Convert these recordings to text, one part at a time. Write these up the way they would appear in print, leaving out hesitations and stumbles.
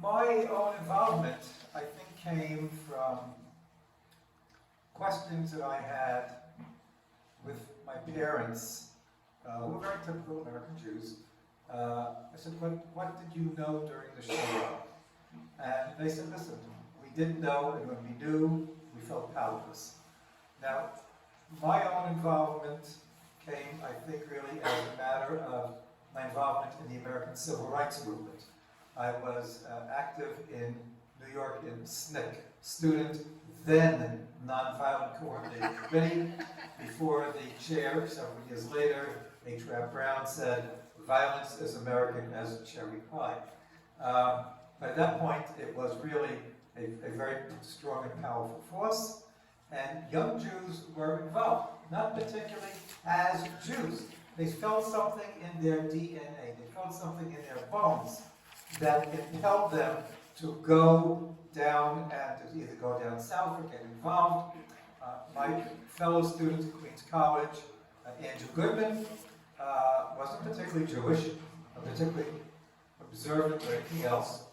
My own involvement, I think, came from questions that I had with my parents, who were very typical American Jews. I said, what did you know during the Shoah? And they said, listen, we didn't know, and when we knew, we felt powerless. Now, my own involvement came, I think, really as a matter of my involvement in the American Civil Rights Movement. I was active in New York in SNCC, Student Then Nonviolent Coordinating Committee, before the chair, several years later, H. Rap Brown, said, violence is American as cherry pie. But at that point, it was really a very strong and powerful force, and young Jews were involved, not particularly as Jews. They felt something in their DNA, they felt something in their bones that impelled them to go down and to either go down south or get involved. My fellow student at Queens College, Andrew Goodman, wasn't particularly Jewish, or particularly observant or anything else,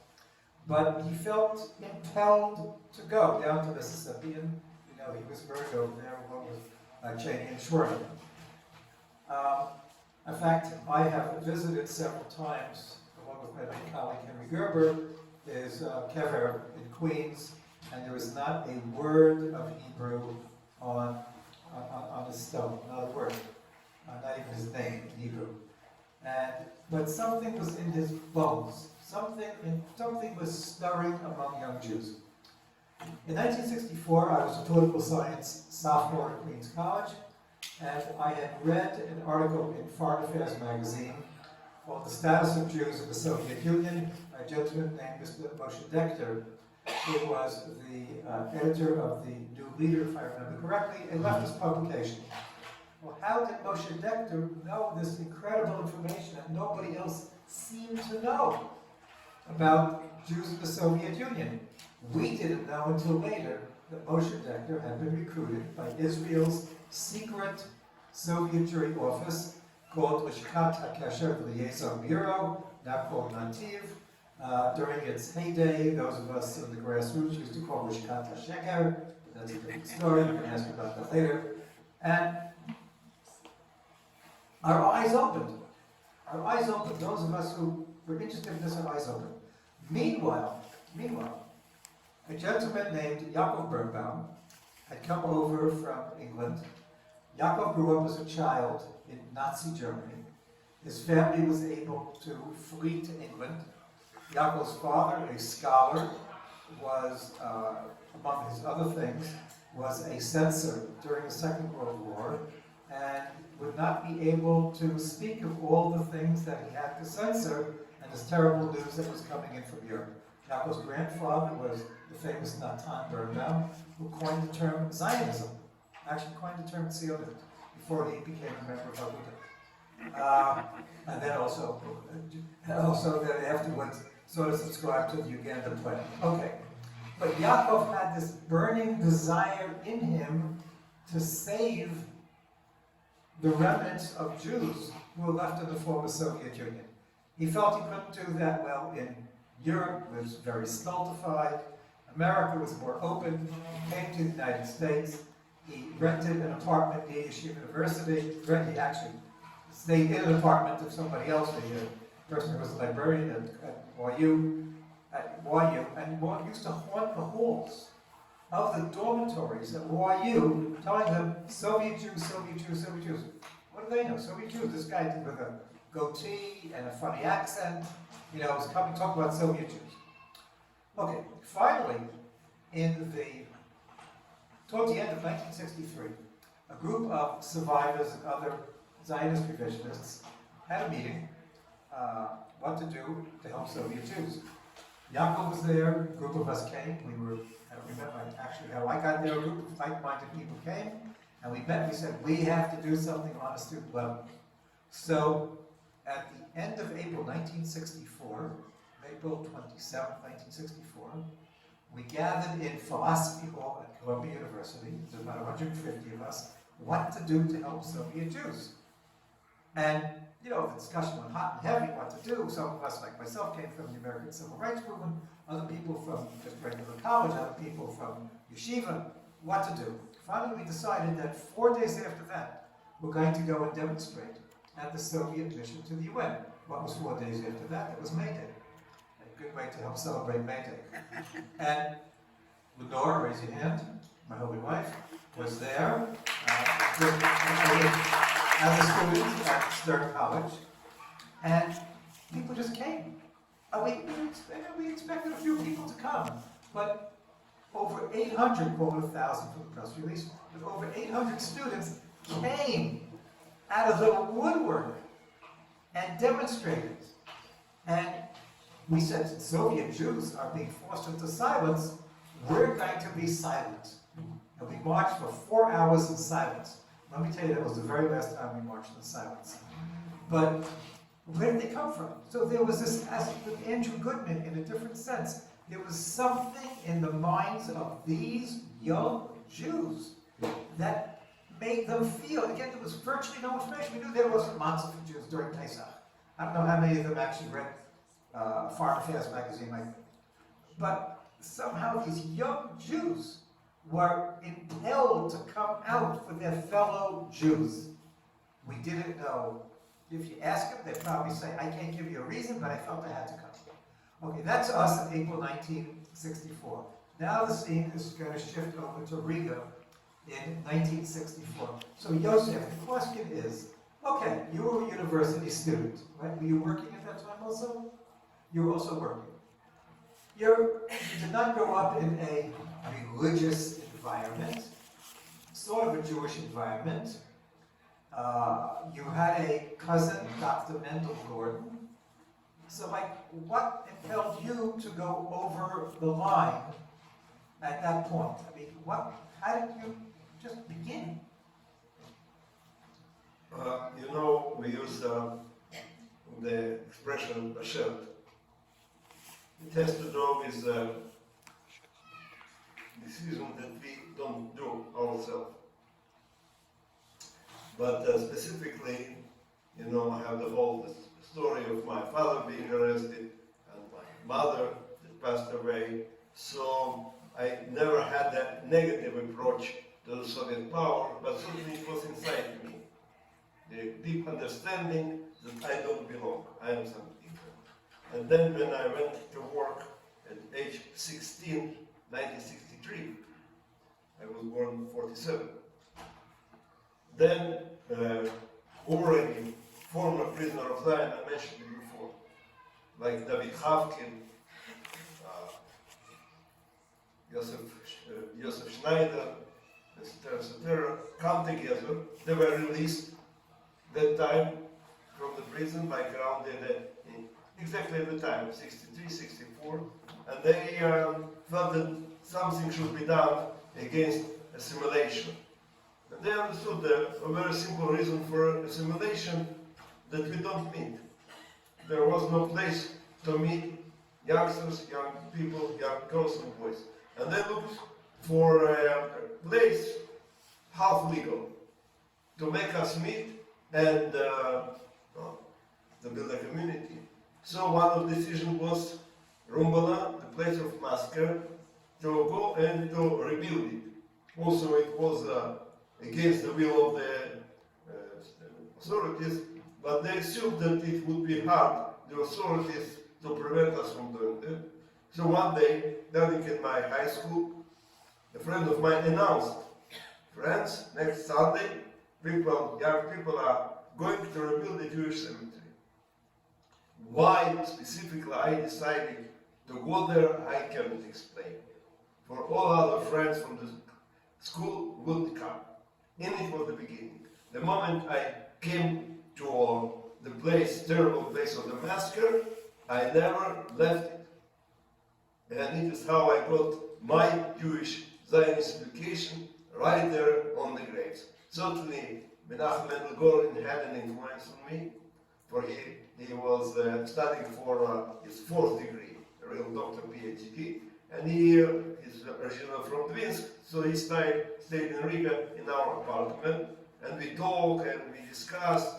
but he felt impelled to go down to Mississippi, and he was burned over there along with Cheney and Shorter. In fact, I have visited several times, along with my late colleague Henry Gerber, his kever in Queens, and there is not a word of Hebrew on his stone, not a word, not even his name in Hebrew. But something was in his bones. Something was stirring among young Jews. In 1964, I was a political science sophomore at Queens College, and I had read an article in Foreign Affairs magazine called The Status of Jews in the Soviet Union, by a gentleman named Mr. Moshe Richter, who was the editor of the New Leader, if I remember correctly, a leftist publication. Well, how did Moshe Richter know this incredible information that nobody else seemed to know about Jews in the Soviet Union? We didn't know until later that Moshe Richter had been recruited by Israel's secret Soviet Jewry office called Lishkat HaKesher Liaison Bureau, now called Nativ. During its heyday, those of us in the grassroots used to call Lishkat HaSheker. That's a different story, we can ask about that later. And our eyes opened. Our eyes opened. Those of us who were interested in this, our eyes opened. Meanwhile, a gentleman named Yaakov Birnbaum had come over from England. Yaakov grew up as a child in Nazi Germany. His family was able to flee to England. Yaakov's father, a scholar, was, among his other things, was a censor during the Second World War, and would not be able to speak of all the things that he had to censor and this terrible news that was coming in from Europe. Yaakov's grandfather was the famous Natan Birnbaum, who coined the term Zionism, actually coined the term Zionism, before he became a member of Aguda. And then also that afterwards sort of subscribed to the Ugandan plan. Okay, but Yaakov had this burning desire in him to save the remnants of Jews who were left in the former Soviet Union. He felt he couldn't do that well in Europe. It was very stultified. America was more open. He came to the United States. He rented an apartment near Yeshiva University. He actually stayed in an apartment of somebody else, a person who was a librarian at YU, and used to haunt the halls of the dormitories at YU, telling them, Soviet Jews, Soviet Jews, Soviet Jews. What do they know? Soviet Jews. This guy with a goatee and a funny accent, was coming to talk about Soviet Jews. Okay, finally, towards the end of 1963, a group of survivors and other Zionist revisionists had a meeting, what to do to help Soviet Jews. Yaakov was there, a group of us came, I don't remember actually how I got there, a group of like-minded people came, and we met and we said, we have to do something on a student level. So, at the end of April 1964, April 27, 1964, we gathered in Philosophy Hall at Columbia University, there's about 150 of us, what to do to help Soviet Jews. And the discussion went hot and heavy, what to do. Some of us, like myself, came from the American Civil Rights Movement, other people from just regular college, other people from yeshiva, what to do. Finally, we decided that 4 days after that, we're going to go and demonstrate at the Soviet mission to the UN. What was 4 days after that? It was May Day. A good way to help celebrate May Day. And Lenore, raise your hand, my holy wife, was there as a student at Stern College, and people just came. We expected a few people to come, but over 800, quote 1,000 from the press release, but over 800 students came out of the woodwork and demonstrated. And we said, Soviet Jews are being forced into silence, we're going to be silent. And we marched for 4 hours in silence. Let me tell you, that was the very last time we marched in silence. But where did they come from? So there was this aspect with Andrew Goodman in a different sense. There was something in the minds of these young Jews that made them feel, again, there was virtually no information. We knew there wasn't matzah for Jews during Pesach. I don't know how many of them actually read Foreign Affairs magazine, but somehow these young Jews were impelled to come out for their fellow Jews. We didn't know. If you ask them, they'd probably say, I can't give you a reason, but I felt I had to come. Okay, that's us in April 1964. Now the scene is going to shift over to Riga in 1964. So Yosef, the question is, okay, you were a university student, right? Were you working at that time also? You were also working. You did not grow up in a religious environment, sort of a Jewish environment. You had a cousin, Dr. Mendelevich. So, what impelled you to go over the line at that point? I mean, how did you just begin? We use the expression "bashet." It has to do with decision that we don't do ourselves. But specifically, I have the whole story of my father being arrested and my mother that passed away. So I never had that negative approach to the Soviet power, but certainly it was inside me. The deep understanding that I don't belong, I am something different. And then when I went to work at age 16, 1963, I was born in 47. Then already former prisoner of Zion, I mentioned it before, like David Havkin, Yosef Schneider, etc., come together. They were released that time from the prison, around exactly at the time, 63, 64, and they felt that something should be done against assimilation. And they understood a very simple reason for assimilation that we don't meet. There was no place to meet youngsters, young people, young girls and boys. And they looked for a place half legal to make us meet and to build a community. So one of the decisions was Rumbala, the place of massacre, to go and to rebuild it. Also it was against the will of the authorities, but they assumed that it would be hard, the authorities, to prevent us from doing that. So one day, during in my high school, a friend of mine announced, friends, next Sunday, young people are going to rebuild the Jewish cemetery. Why specifically I decided to go there, I cannot explain. For all other friends from the school would come. And it was the beginning. The moment I came to the place, terrible place of the massacre, I never left it. And it is how I got my Jewish Zionist education right there on the graves. Certainly, Menachem Mendelevichs had an influence on me, for he was studying for his fourth degree, a real doctor, PhD, and he is originally from Dvinsk, so he stayed in Riga in our apartment, and we talked and we discussed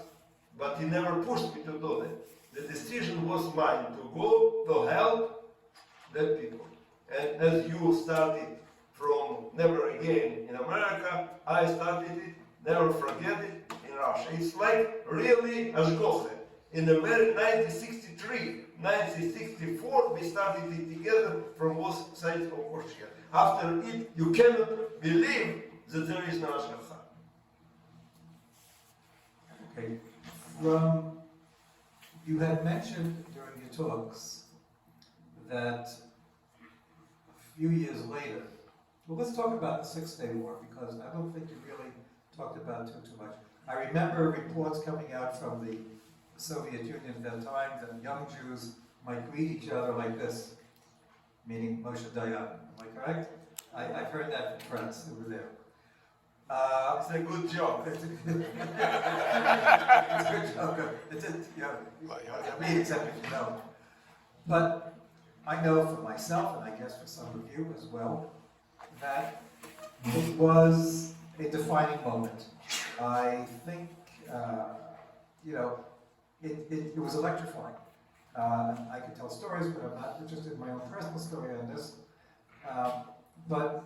but he never pushed me to do that. The decision was mine to go to help the people. And as you started from Never Again in America, I started it, Never Forget It in Russia. It's like really Ashgoche. In the 1963, 1964, we started it together from both sides of Russia. After it, you cannot believe that there is no Ashgacha. Okay. You had mentioned during your talks that a few years later, well, let's talk about the Six-Day War, because I don't think you really talked about it too much. I remember reports coming out from the Soviet Union at that time that young Jews might greet each other like this, meaning Moshe Dayan. Am I correct? I've heard that from friends who were there. It's a good joke. It's a good joke. I mean, except if you know. But I know for myself, and I guess for some of you as well, that it was a defining moment. I think, it was electrifying. I could tell stories, but I'm not interested in my own personal story on this. But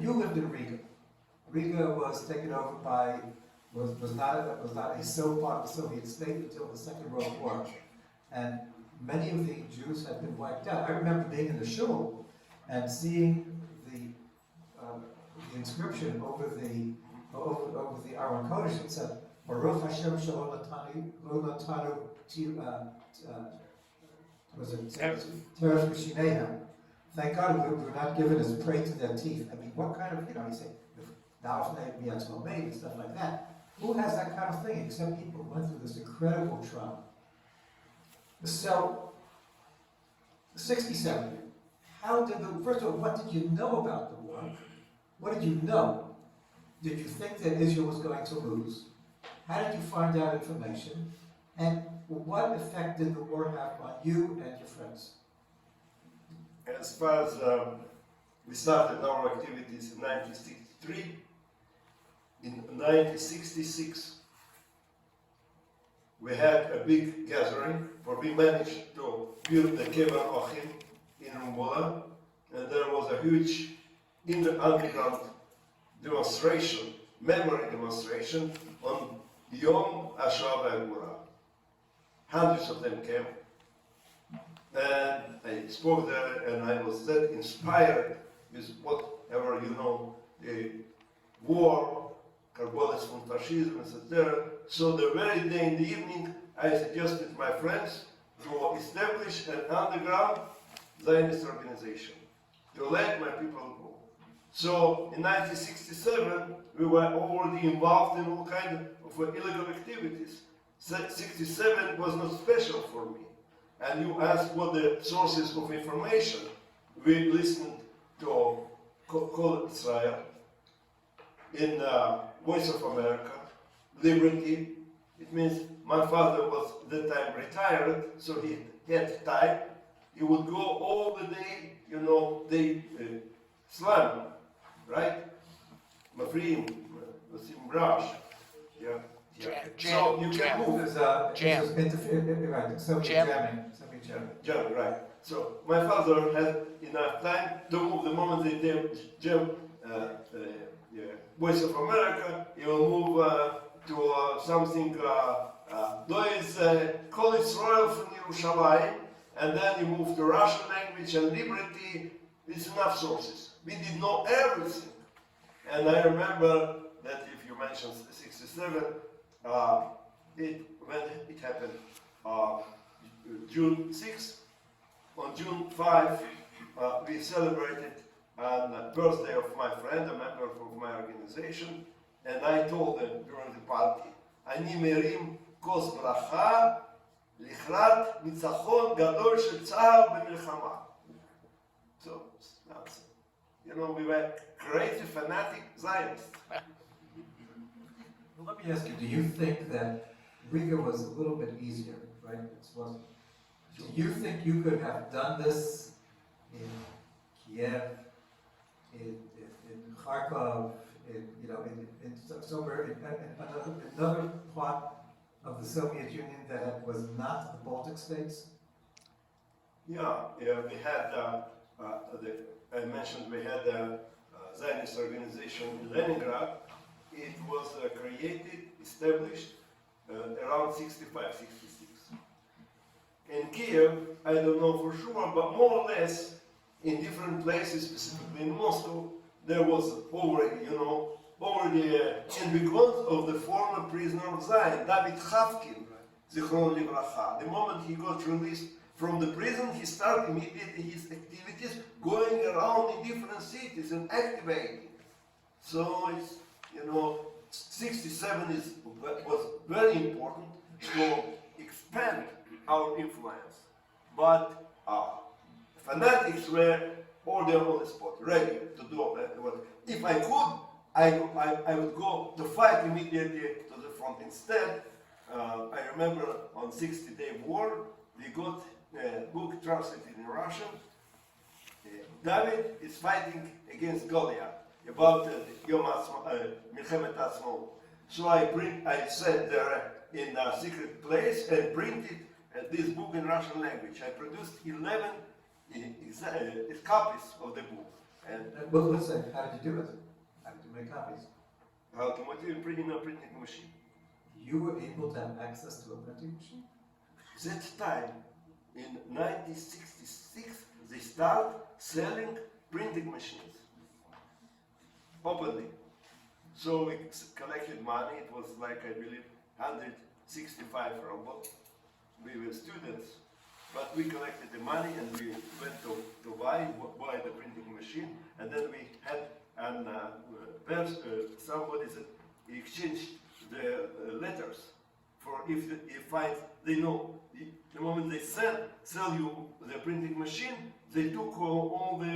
you lived in Riga. Riga was taken over by, was not a part of the Soviet state until the Second World War. And many of the Jews had been wiped out. I remember being in the shul and seeing the inscription over the Aron Kodesh. It said, Baruch Hashem Shalom Latanu was it Teres Mishinehem. Thank God we were not given as prey to their teeth. I mean, what kind of, you say, and stuff like that. Who has that kind of thing except people who went through this incredible trauma? So, 67. First of all, what did you know about the war? What did you know? Did you think that Israel was going to lose? How did you find out information? And what effect did the war have on you and your friends? As far as we started our activities in 1963, in 1966, we had a big gathering where we managed to build the Kever Ochim in Rumbola, and there was a huge underground demonstration, memory demonstration on Yom HaShoah V'Hagvura. Hundreds of them came, and I spoke there, and I was that inspired with whatever, the war, Karbolis from fascism, etc. So the very day in the evening, I suggested my friends to establish an underground zionist organization, to let my people go. So in 1967, we were already involved in all kinds of illegal activities. 67 was not special for me. And you asked what the sources of information. We listened to Kol Israel, in Voice of America, Liberty. It means my father was at that time retired, so he had time. He would go all the day, the Slam, right? Mafrim, Vasim Brash. Yeah. So you can move. Jamming, right. So my father had enough time to move the moment they jam Voice of America, he will move to something, Call Israel from Yerushalayim, and then you move to Russian language and Liberty. It's enough sources. We did know everything. And I remember that if you mentioned 67, when it happened, June 6th, on June 5, we celebrated on the birthday of my friend, a member of my organization, and I told them during the party, אני מרים כוס ברכה לקראת ניצחון גדול של צה"ל במלחמה. So, we were crazy, fanatic Zionists. Well, let me ask you, do you think that Riga was a little bit easier, right? Do you think you could have done this in Kiev, in Kharkov, somewhere in another part of the Soviet Union that was not the Baltic states? Yeah, we had, I mentioned we had a Zionist organization in Leningrad. It was created, established around 65, 66. In Kiev, I don't know for sure, but more or less in different places, specifically in Moscow, there was already, and because of the former prisoner of Zion, David Havkin, Zichron Livracha. The moment he got released from the prison, he started immediately his activities going around in different cities and activating. So it's, 67 was very important to expand our influence. But fanatics were all there on the spot, ready to do that. If I could, I would go to fight immediately to the front. Instead, I remember on 60-day war, we got a book translated in Russian. David is fighting against Goliath about Milchemet Atzmaut. So I sat there in a secret place and printed this book in Russian language. I produced 11 copies of the book. And Well, listen, how did you do it? How did you make copies? automotive printing machine. You were able to have access to a printing machine? That time, in 1966, they start selling printing machines openly. So we collected money. It was like, I believe, 165 rubles. We were students, but we collected the money and we went to buy the printing machine. And then we had somebody that exchanged the letters for if they know the moment they sell you the printing machine, they took all the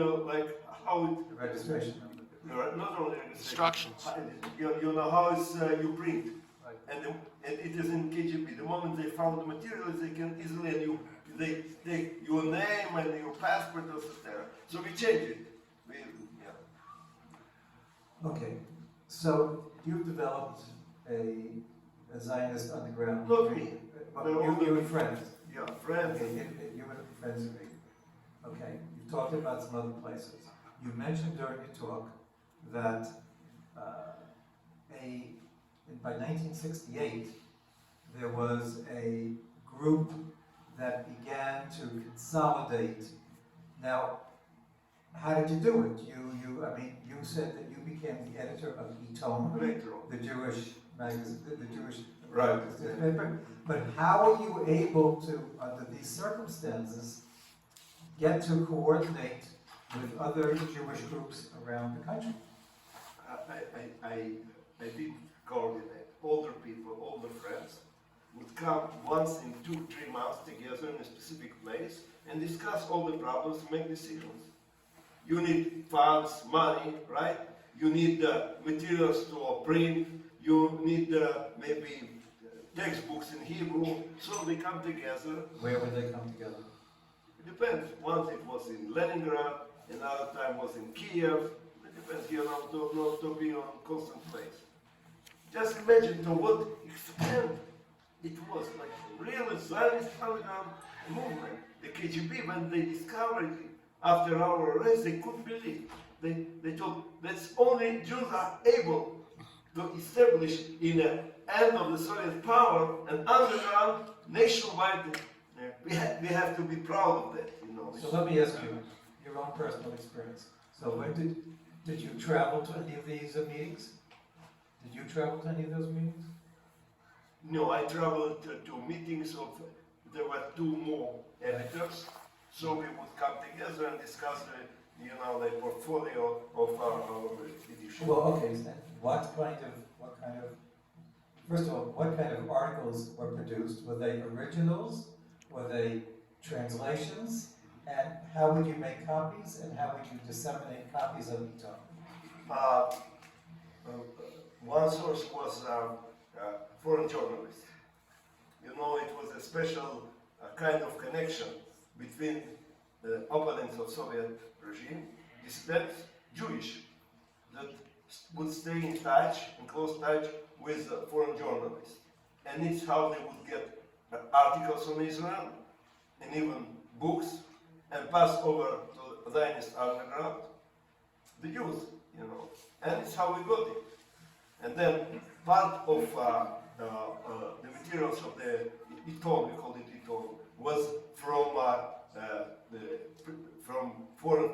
how it The registration. not only Instructions. you know how it's you print. Right. And it is in KGB. The moment they found the materials, they can easily they take your name and your passport, etc. So we changed it. Okay, so you've developed a Zionist underground. Not me. You and friends. Yeah, friends. Okay, you and friends agree. Okay, you've talked about some other places. You mentioned during your talk that by 1968 there was a group that began to consolidate. Now, how did you do it? You said that you became the editor of Eton, Later on. the Jewish magazine, the Jewish Right. newspaper. But how are you able to, under these circumstances, get to coordinate with other Jewish groups around the country? I did coordinate. Older people, older friends would come once in 2-3 months together in a specific place and discuss all the problems, make decisions. You need funds, money, right? You need materials to print. You need maybe textbooks in Hebrew. So they come together. Where would they come together? It depends. Once it was in Leningrad, another time was in Kiev. It depends, not to be on constant place. Just imagine to what extent it was, like really Zionist underground movement. The KGB, when they discovered it after our arrest, they couldn't believe. They thought that's only Jews are able to establish in the end of the Soviet power an underground nationwide. We have to be proud of that, So let me ask you, your own personal experience. So when did you travel to any of these meetings? Did you travel to any of those meetings? No, I traveled to meetings of, there were 2 more editors, so we would come together and discuss the portfolio of our edition. Well, okay, so first of all, what kind of articles were produced? Were they originals? Were they translations? And how would you make copies? And how would you disseminate copies of each other? One source was foreign journalists. It was a special kind of connection between the opponents of Soviet regime, dissidents, Jewish, that would stay in touch, in close touch with foreign journalists. and it's how they would get articles on Israel, and even books, and pass over to Zionist underground, the youth, and it's how we got it. And then part of the materials of the Iton, we call it Iton, was from foreign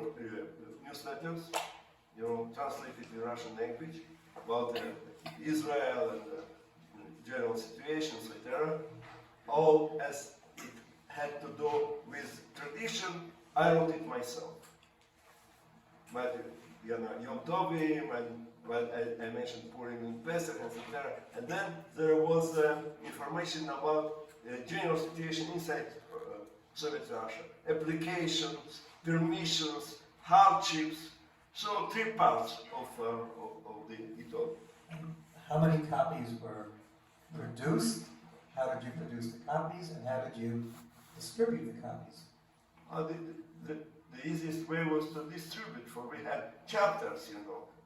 newsletters, translated in Russian language about Israel and general situations, etc. All as it had to do with tradition, I wrote it myself. But Yom Tovim, and I mentioned Purim and Pesach, etc. And then there was information about general situation inside Soviet Russia, applications, permissions, hardships. So 3 parts of the Iton. How many copies were produced? How did you produce the copies, and how did you distribute the copies? The easiest way was to distribute, for we had chapters,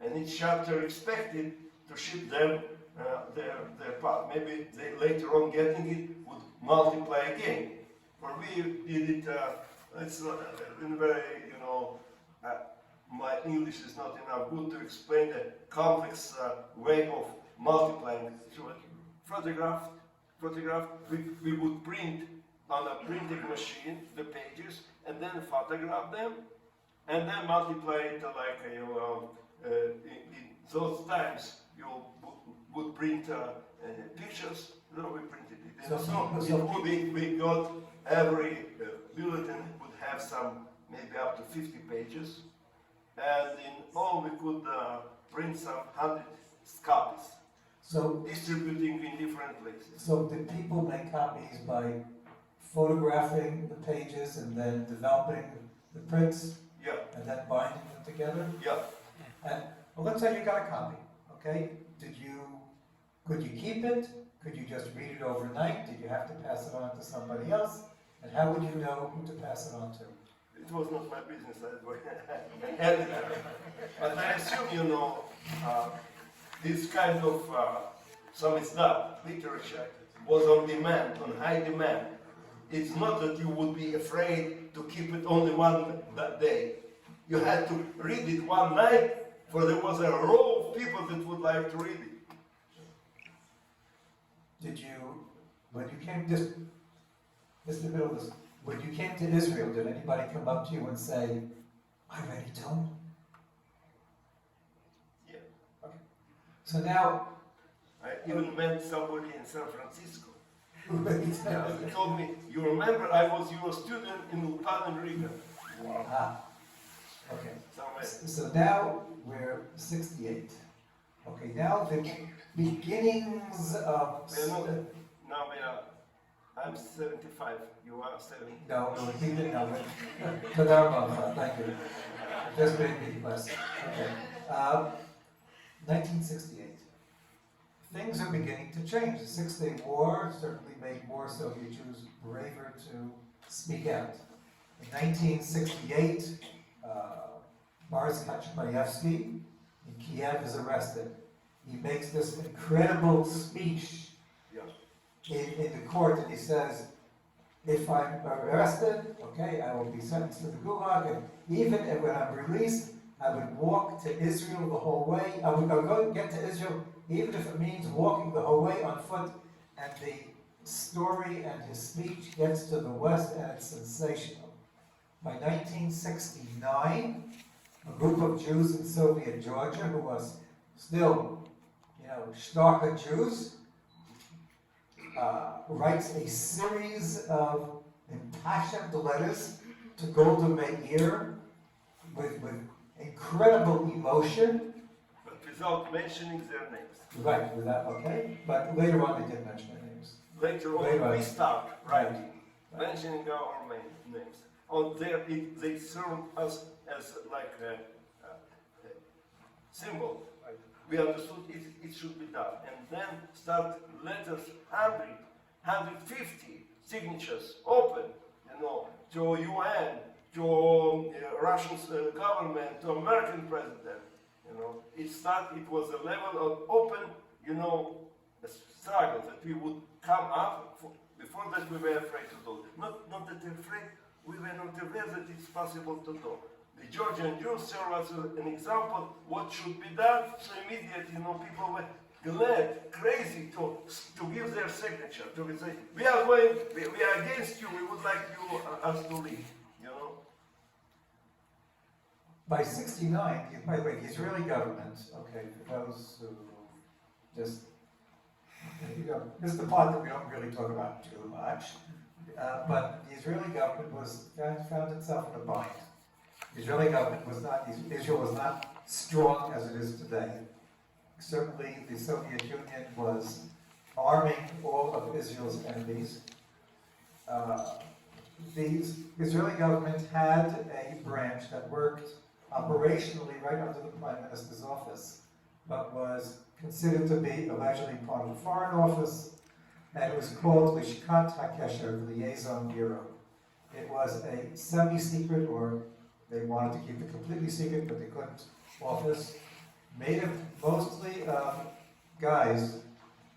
and each chapter expected to ship them their part. Maybe they later on getting it would multiply again. For we did it, it's not in very, my English is not enough good to explain the complex way of multiplying. So photograph, we would print on a printing machine the pages, and then photograph them, and then multiply it like in those times you would print pictures. No, we printed it. So we got every bulletin would have some, maybe up to 50 pages, and in all we could print some 100 copies. So distributing in different places. So did people make copies by photographing the pages and then developing the prints? Yeah. And then binding them together? Yeah. And well, let's say you got a copy, okay? Could you keep it? Could you just read it overnight? Did you have to pass it on to somebody else? And how would you know who to pass it on to? It was not my business. I was an editor. But I assume this kind of samizdat literature was on demand, on high demand. It's not that you would be afraid to keep it only that day. You had to read it one night, for there was a row of people that would like to read it. Did you, when you came, just the middle of this, when you came to Israel, did anybody come up to you and say, I read Iton? Yeah. Okay. So now, I even met somebody in San Francisco. Right. He told me, you remember I was your student in Ulpan and Richter. Wow. Ah. Okay. Somewhere. So now we're 68. Okay, now the beginnings of... Now I'm 75. You are 70. No, he didn't know it. Thank you. Just made me blessed. Okay. 1968. Things are beginning to change. The Six-Day War certainly made more Soviet Jews braver to speak out. In 1968, Boris Kaczmarewski in Kiev is arrested. He makes this incredible speech in the court, and he says, if I'm arrested, okay, I will be sentenced to the Gulag, and even when I'm released, I would walk to Israel the whole way. I would go get to Israel, even if it means walking the whole way on foot. And the story and his speech gets to the West, and it's sensational. By 1969, a group of Jews in Soviet Georgia, who was still, Shtarka Jews, writes a series of impassioned letters to Golda Meir with incredible emotion. But without mentioning their names. Right, okay. But later on they did mention their names. Later on we start writing, mentioning our names. On there, they serve us as like a symbol. We understood it should be done. And then start letters, 100, 150 signatures, open, to UN, to Russian government, to American president. It was a level of open, a struggle that we would come up. Before that, we were afraid to do. Not that afraid, we were not aware that it's possible to do. The Georgian Jews serve as an example what should be done. So immediately, people were glad, crazy to give their signature, to say, we are against you, we would like you us to leave, By 69, by the way, the Israeli government, okay, for those who just, this is the part that we don't really talk about too much, but the Israeli government found itself in a bind. The Israeli government was not, Israel was not strong as it is today. Certainly, the Soviet Union was arming all of Israel's enemies. The Israeli government had a branch that worked operationally right under the Prime Minister's office, but was considered to be allegedly part of the Foreign Office, and it was called Lishkat HaKesher, the Liaison Bureau. It was a semi-secret, or they wanted to keep it completely secret, but they couldn't, office, made up mostly of guys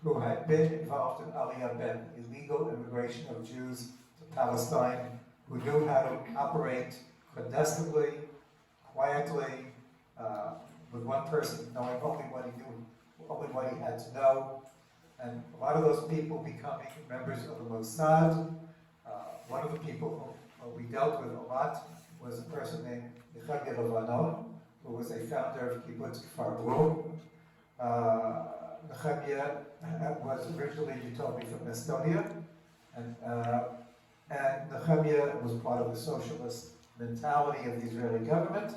who had been involved in Aliyah Ben, illegal immigration of Jews to Palestine, who knew how to operate clandestinely, quietly, with one person knowing only what he knew, only what he had to know, and a lot of those people becoming members of the Mossad. One of the people who we dealt with a lot was a person named Yosef, who was a founder of Kibbutz Kfar Blum. Nehemiah was originally, you told me, from Estonia, and Nehemiah was part of the socialist mentality of the Israeli government.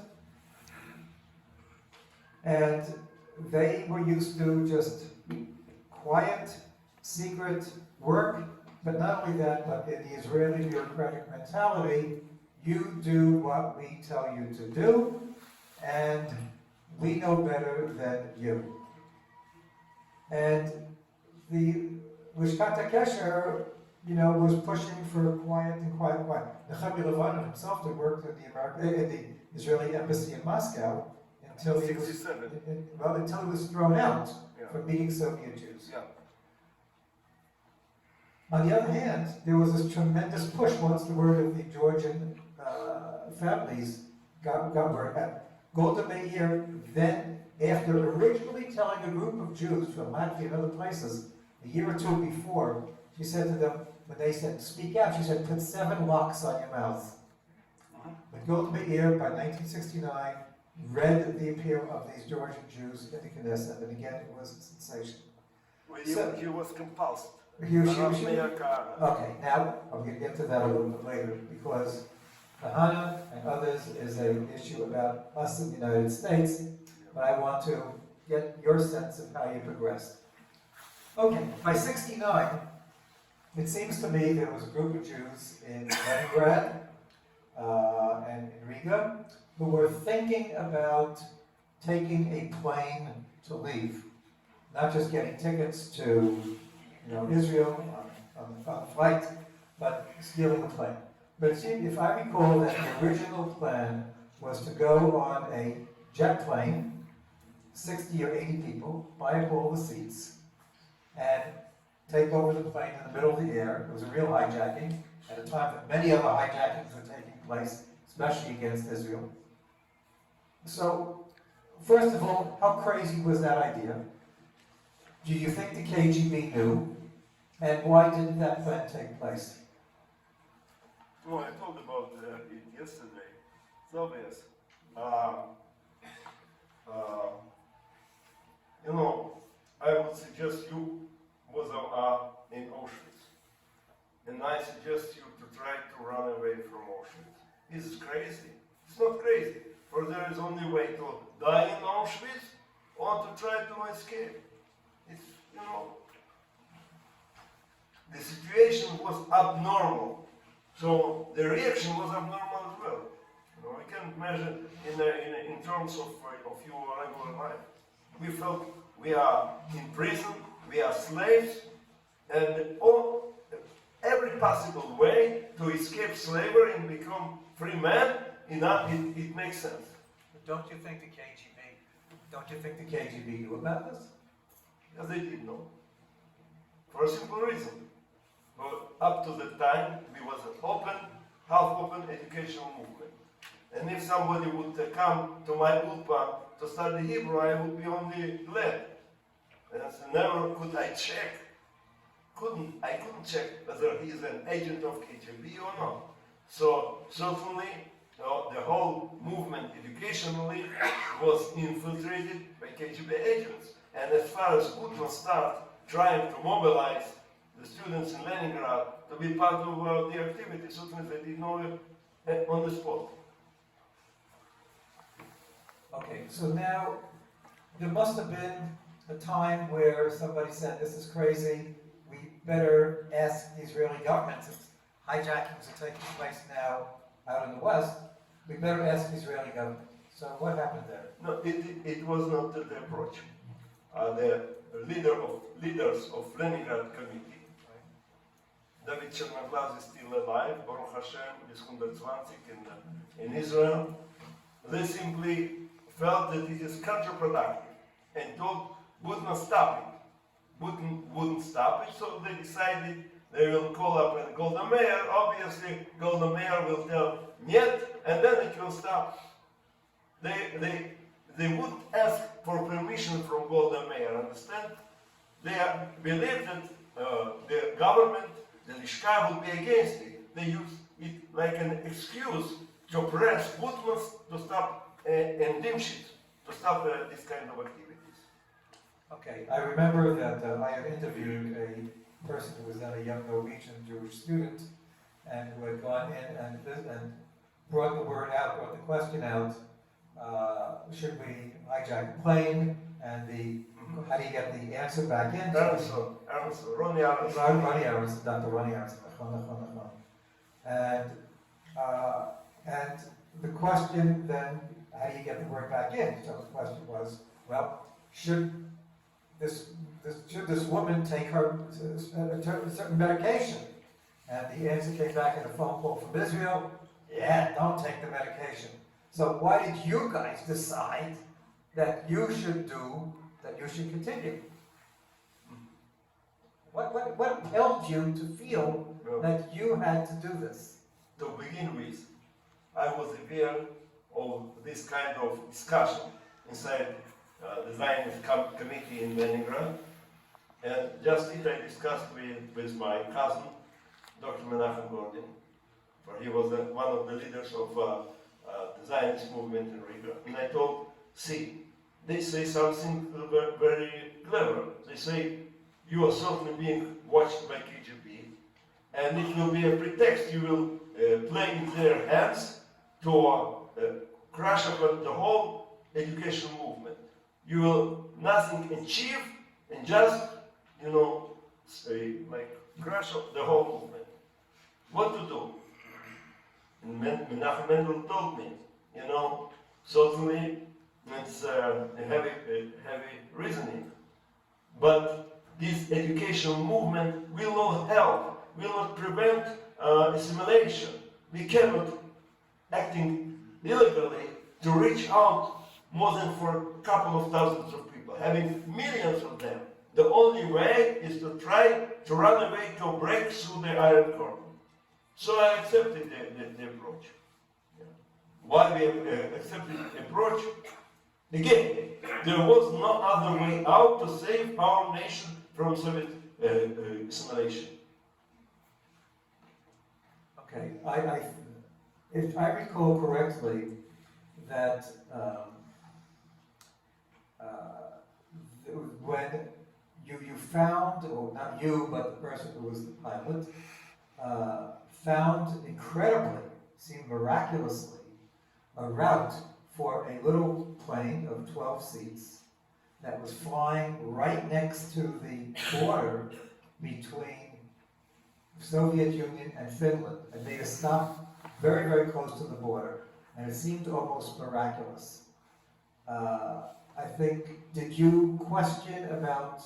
And they were used to just quiet, secret work, but not only that, but in the Israeli bureaucratic mentality, you do what we tell you to do, and we know better than you. And the Lishkat HaKesher, was pushing for quiet. Nehemiah Levin himself had worked in the Israeli embassy in Moscow until he was thrown out for meeting Soviet Jews. Yeah. On the other hand, there was this tremendous push once the word of the Georgian families got word. Golda Meir then, after originally telling a group of Jews from Latvia and other places, a year or two before, she said to them, when they said, speak out, she said, put 7 locks on your mouth. But Golda Meir, by 1969, read the appeal of these Georgian Jews in the Knesset, and again, it was a sensation. Well, he was compulsed. Okay, now I'm going to get to that a little bit later, because Kahana and others is an issue about us in the United States, but I want to get your sense of how you progressed. Okay, by 69, it seems to me there was a group of Jews in Leningrad and in Riga who were thinking about taking a plane to leave, not just getting tickets to Israel on a flight, but stealing a plane. But it seemed, if I recall, that the original plan was to go on a jet plane, 60 or 80 people, buy up all the seats, and take over the plane in the middle of the air. It was a real hijacking at a time that many other hijackings were taking place, especially against Israel. So, first of all, how crazy was that idea? Do you think the KGB knew? And why didn't that plan take place? Well, I told about it yesterday. It's obvious. I would suggest you was in Auschwitz, and I suggest you to try to run away from Auschwitz. Is it crazy? It's not crazy, for there is only way to die in Auschwitz or to try to escape. It's the situation was abnormal, so the reaction was abnormal as well. We can't measure in terms of your regular life. We felt we are in prison, we are slaves, and every possible way to escape slavery and become free man, it makes sense. But don't you think the KGB knew about this? Yes, they did know. for a simple reason. Well, up to the time, we was an open, half-open educational movement. And if somebody would come to my ulpan to study Hebrew, I would be only glad. And so never could I check. I couldn't check whether he is an agent of KGB or not. So certainly the whole movement educationally was infiltrated by KGB agents. And as far as Gutman started trying to mobilize the students in Leningrad to be part of the activity, certainly they did know it on the spot. Okay, so now there must have been a time where somebody said, this is crazy, we better ask the Israeli government, since hijackings are taking place now out in the West, we better ask the Israeli government. So what happened there? No, it was not the approach. The leaders of Leningrad committee, David Chernoglas is still alive, Baruch Hashem, is 120 in Israel. They simply felt that it is counterproductive and told Putin stop it. Putin wouldn't stop it, so they decided they will call up Golda Meir. Obviously, Golda Meir will tell Niet, and then it will stop. They wouldn't ask for permission from Golda Meir, understand? They believed that the government, the Lishka, would be against it. They used it like an excuse to press Putin to stop and Dimshit, to stop this kind of activities. Okay, I remember that I had interviewed a person who was then a young Norwegian Jewish student and who had gone in and brought the word out, brought the question out, should we hijack a plane, and how do you get the answer back in? Ronnie Aronson. Ronnie Aronson, Dr. Ronnie Aronson. And the question then, how do you get the word back in? So the question was, well, should this woman take her certain medication? And the answer came back in a phone call from Israel, yeah, don't take the medication. So why did you guys decide that you should continue? What helped you to feel that you had to do this? To begin with, I was aware of this kind of discussion inside the Zionist committee in Leningrad. And just it I discussed with my cousin, Dr. Menachem Gordon, for he was one of the leaders of the Zionist movement in Richter. And I told, see, they say something very clever. They say, you are certainly being watched by KGB, and it will be a pretext. You will play in their hands to crush upon the whole education movement. You will nothing achieve and just, say, like crush up the whole movement. What to do? And Menachem Mendel told me, certainly it's a heavy reasoning, but this education movement will not help, will not prevent assimilation. We cannot, acting illegally, to reach out more than for a couple of thousands of people, having millions of them. The only way is to try to run away, to break through the Iron Curtain. So I accepted the approach. Yeah. Why we accepted the approach? Again, there was no other way out to save our nation from Soviet assimilation. Okay, if I recall correctly, that when you found, or not you, but the person who was the pilot, found incredibly, seemed miraculously, a route for a little plane of 12 seats that was flying right next to the border between the Soviet Union and Finland, and made a stop very, very close to the border, and it seemed almost miraculous. I think, did you question about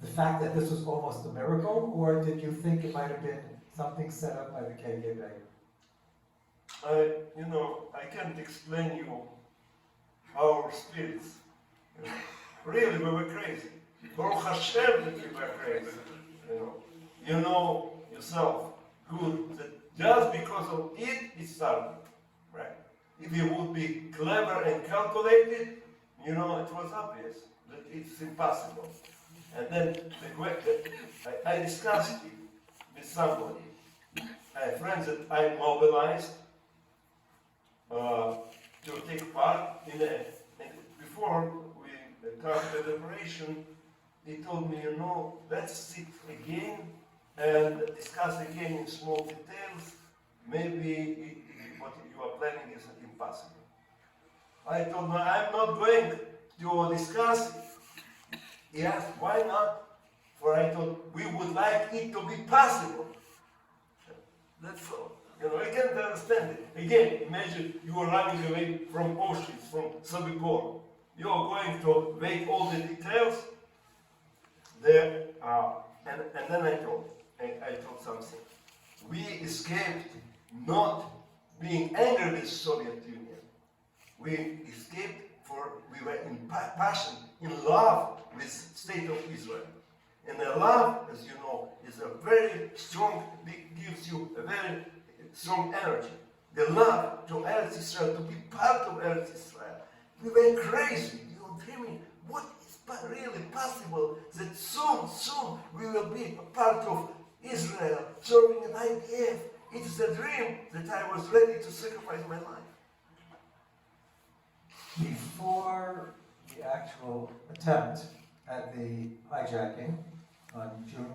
the fact that this was almost a miracle, or did you think it might have been something set up by the KGB? I can't explain you our spirits. Really, we were crazy. Baruch Hashem that we were created. You know yourself good that just because of it started, right? If you would be clever and calculated, it was obvious that it's impossible. And then I discussed it with somebody, friends that I mobilized to take part in it. And before we started the operation, he told me, let's sit again and discuss again in small details. Maybe what you are planning is impossible. I told him, I'm not going to discuss it. He asked, why not? For I thought, we would like it to be possible. That's all. I can't understand it. Again, imagine you are running away from Auschwitz, from Subinjury. You are going to make all the details. There are, and then I told something. We escaped not being angry with the Soviet Union. We escaped we were in passion, in love with the state of Israel. And the love, as you know, is a very strong, gives you a very strong energy. The love to Eretz Israel, to be part of Eretz Israel. We were crazy, dreaming, what is really possible that soon we will be a part of Israel, serving an IDF. It is a dream that I was ready to sacrifice my life. Before the actual attempt at the hijacking on June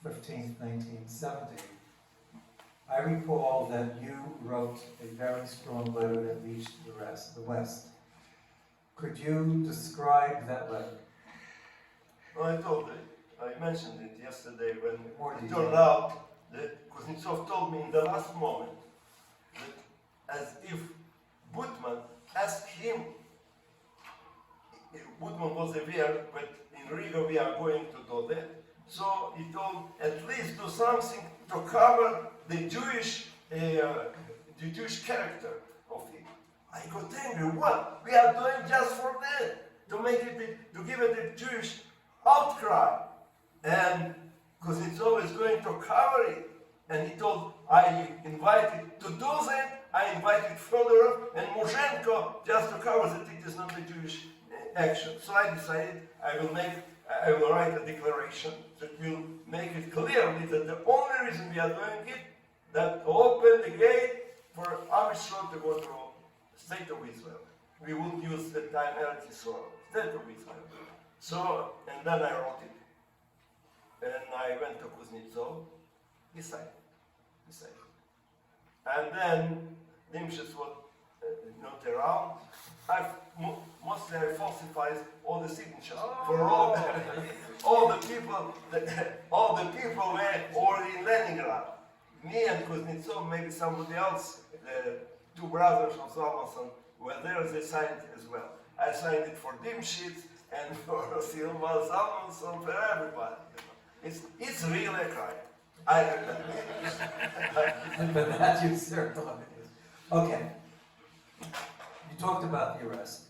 15, 1970, I recall that you wrote a very strong letter that reached the West. Could you describe that letter? Well, I mentioned it yesterday when it detail. turned out that Kuznetsov told me in the last moment that as if Butman asked him, Butman was there, but in Riga we are going to do that. So he told, at least do something to cover the Jewish character of it. I got angry. What? We are doing just for that, to give it a Jewish outcry. And Kuznetsov is going to cover it. And he told, I invited to do that, I invited Fedorov and Mushenko just to cover that it is not a Jewish action. So I decided I will write a declaration that will make it clearly that the only reason we are doing it, that to open the gate for Amish to go to the state of Israel. We would use the time Eretz Israel, state of Israel. So, and then I wrote it. And I went to Kuznetsov, he signed. And then Nimshitz was not around. Mostly I falsified all the signatures for all the people were already in Leningrad. Me and Kuznetsov, maybe somebody else, the two brothers of Salmanson were there, they signed it as well. I signed it for Dimshitz and for Silva, Salmanson, for everybody. It's really a crime. But that you circle of it is. Okay. You talked about the arrest.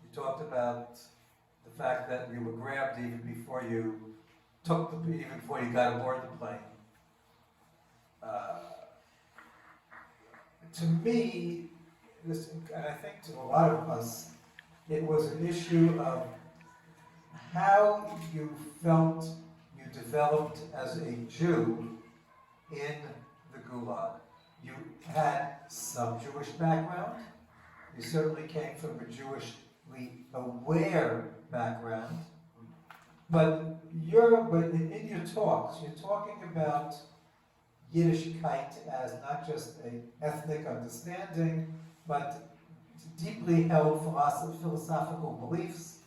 You talked about the fact that you were grabbed even before you got aboard the plane. To me, and I think to a lot of us, it was an issue of how you felt you developed as a Jew in the Gulag. You had some Jewish background. You certainly came from a Jewishly aware background. But in your talks, you're talking about Yiddishkeit as not just an ethnic understanding, but deeply held philosophical beliefs,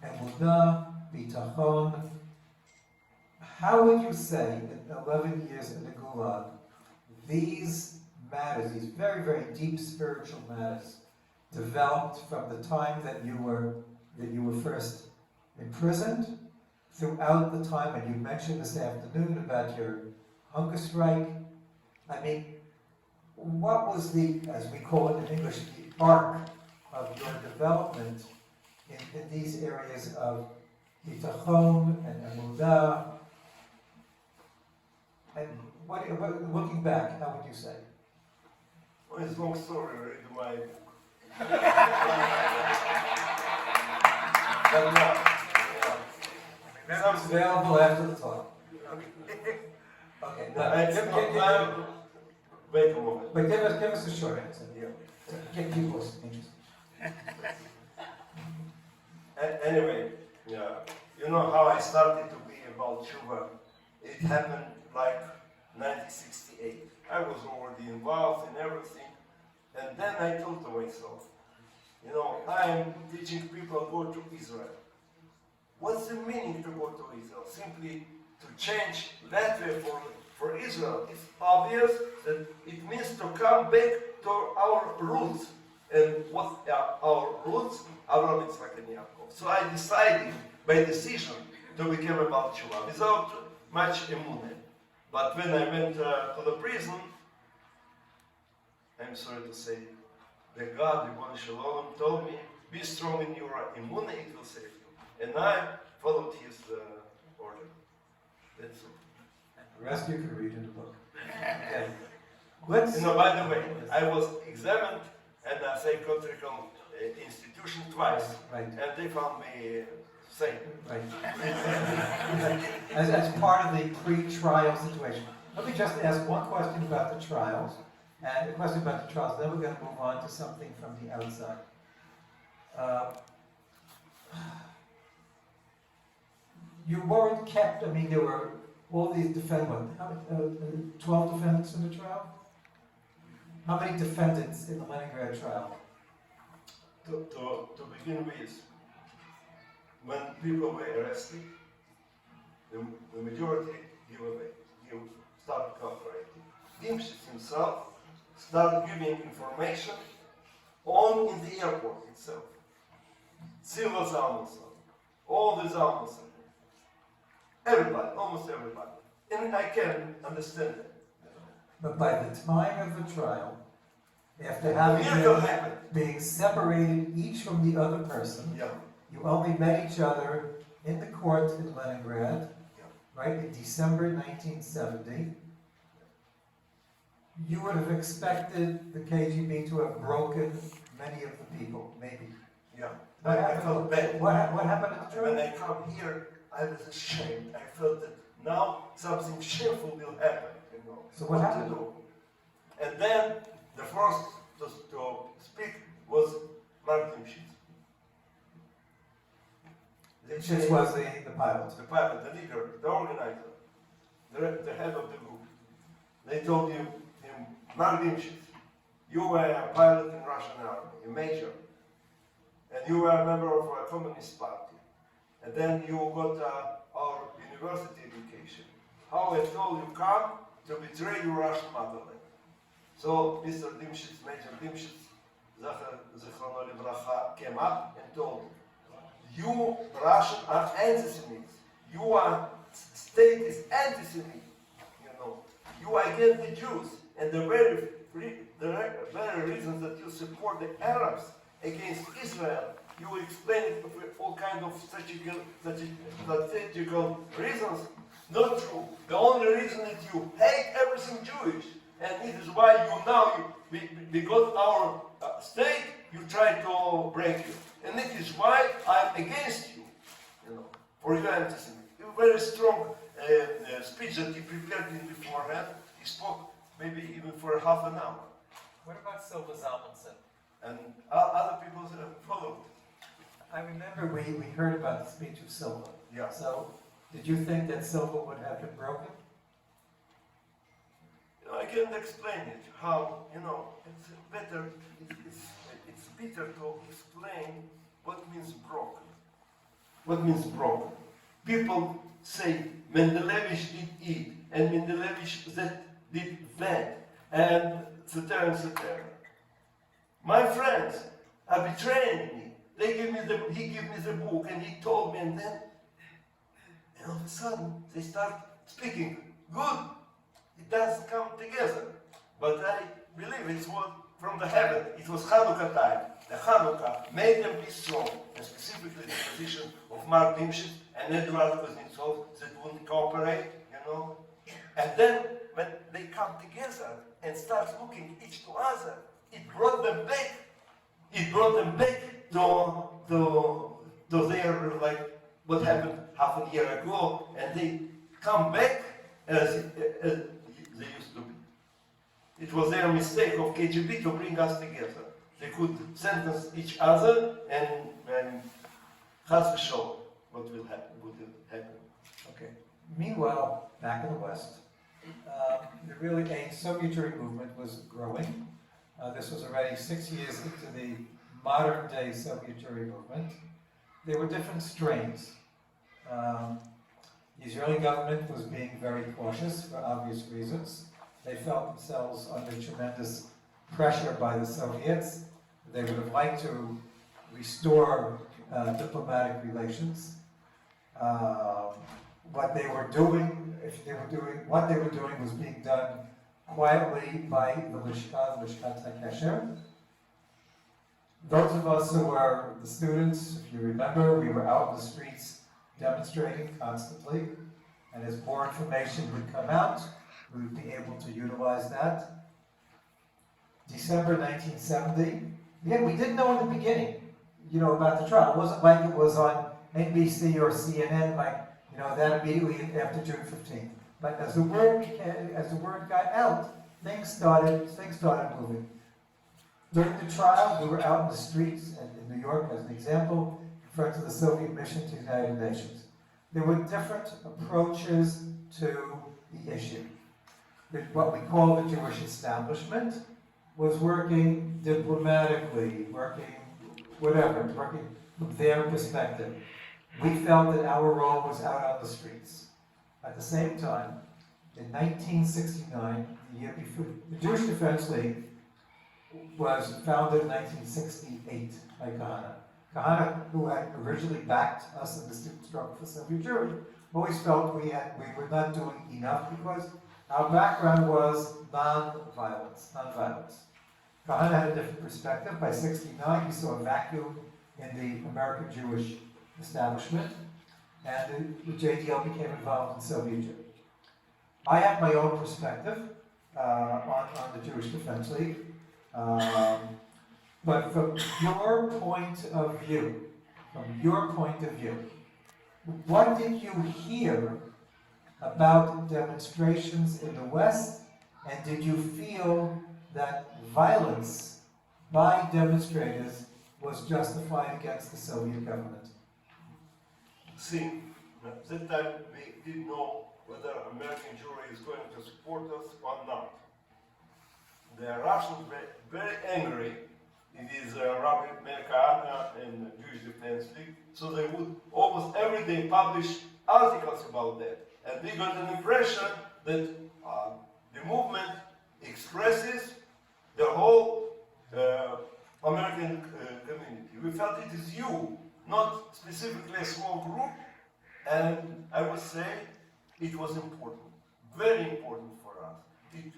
emunah, bitachon. How would you say, in 11 years in the Gulag, these matters, these very, very deep spiritual matters, developed from the time that you were first imprisoned, throughout the time, and you mentioned this afternoon about your hunger strike. I mean, what was the, as we call it in English, the arc of your development in these areas of bitachon and emudah. And looking back, how would you say? Well, it's a long story, read my... But no, It's available after the talk. Okay, wait a moment. but give us a short answer. Yeah. To get people interested. Anyway, yeah, you know how I started to be about tshuva. It happened like 1968. I was already involved in everything, and then I thought to myself, you know, I am teaching people to go to Israel. What's the meaning to go to Israel? Simply to change Latvia for Israel. It's obvious that it means to come back to our roots. And what are our roots? Avraham, Yitzchak, and Yaakov. So I decided, by decision, to become a Baal Tshuva without much emunah. But when I went to the prison, I'm sorry to say, the God, Ribbon Shalom, told me, be strong in your emunah, it will save you. And I followed his order. That's all. The rest you can read in the book. Okay. Let's. You know, by the way, I was examined at a psychiatrical institution twice, Right. and they found me sane. Right. As part of the pre-trial situation. Let me just ask one question about the trials, and a question about the trials. Then we're going to move on to something from the outside. You weren't kept. I mean, there were all these defendants. 12 defendants in the trial. How many defendants in the Leningrad trial? To begin with, when people were arrested, the majority give away, start cooperating. Dimshitz himself started giving information in the airport itself. Silva Zalmanson, all the Zalmanson, everybody, almost everybody. And I can understand that. But by the time of the trial, after having Miracle happened. being separated each from the other person, Yeah. you only met each other in the court in Leningrad, right, in December 1970. You would have expected the KGB to have broken many of the people, maybe. Yeah. What I happened? felt bad. What happened at the When trial? I come here, I was ashamed. I felt that now something shameful will happen. You know. So what happened? To do. And then the first to speak was Mark Dimshitz. This was the pilot. The pilot, the leader, the organizer, the head of the group. They told him, Mark Dimshitz, you were a pilot in Russian army, a major, and you were a member of a communist party, and then you got our university education. How I told you come to betray your Russian motherland. So Mr. Dimshitz, Major Dimshitz, Zichrono Livracha, came up and told him, you Russians are anti-Semites. Your state is anti-Semitic. You know, you are against the Jews, and the very reasons that you support the Arabs against Israel, you explain it with all kinds of strategical reasons. Not true. The only reason that you hate everything Jewish, and it is why because our state, you try to break it. And it is why I'm against you, you know, for your anti-Semitism. A very strong speech that he prepared beforehand. He spoke maybe even for half an hour. What about Silva Zalmanson? And other people followed. I remember we heard about the speech of Silva. Yeah. So, did you think that Silva would have been broken? You know, I can't explain it. How, you know, it's better to explain what means broken. What means broken? People say Mendelevich did it, and Mendelevich did that, and etc. etc. My friends are betraying me. He gave me the book, and he told me, and then, and all of a sudden, they start speaking. Good. It does come together. But I believe it was from the heaven. It was Hanukkah time. The Hanukkah made them be strong, and specifically the position of Mark Nimshit and Eduard Kuznetsov that wouldn't cooperate, you know. And then when they come together and start looking each to other, it brought them back. It brought them back to their, like, what happened half a year ago, and they come back as they used to be. It was their mistake of KGB to bring us together. They could sentence each other and has to show what will happen. Okay. Meanwhile, back in the West, a Subinjury movement was growing. This was already 6 years into the modern-day Subinjury movement. There were different strains. The Israeli government was being very cautious for obvious reasons. They felt themselves under tremendous pressure by the Soviets. They would have liked to restore diplomatic relations. What they were doing was being done quietly by the Lishkat HaKesher. Those of us who were the students, if you remember, we were out in the streets demonstrating constantly, and as more information would come out, we would be able to utilize that. December 1970, again, we didn't know in the beginning, about the trial. It wasn't like it was on NBC or CNN, that immediately after June 15th. But as the word got out, things started moving. During the trial, we were out in the streets in New York, as an example, in front of the Soviet mission to the United Nations. There were different approaches to the issue. What we call the Jewish establishment was working diplomatically, working from their perspective. We felt that our role was out on the streets. At the same time, in 1969, the year before, the Jewish Defense League was founded in 1968 by Kahana. Kahana, who had originally backed us in the student struggle for Subinjury, always felt we were not doing enough because our background was non-violence. Kahana had a different perspective. By 1969, he saw a vacuum in the American Jewish establishment, and the JDL became involved in Subinjury. I have my own perspective on the Jewish Defense League, but from your point of view, what did you hear about demonstrations in the West, and did you feel that violence by demonstrators was justified against the Soviet government? See, at that time we didn't know whether American Jewry is going to support us or not. The Russians were very angry. It is Rabbi Meir Kahana and Jewish Defense League, so they would almost every day publish articles about that. And we got an impression that the movement expresses the whole American community. We felt it is you, not specifically a small group, and I would say it was important, very important for us. It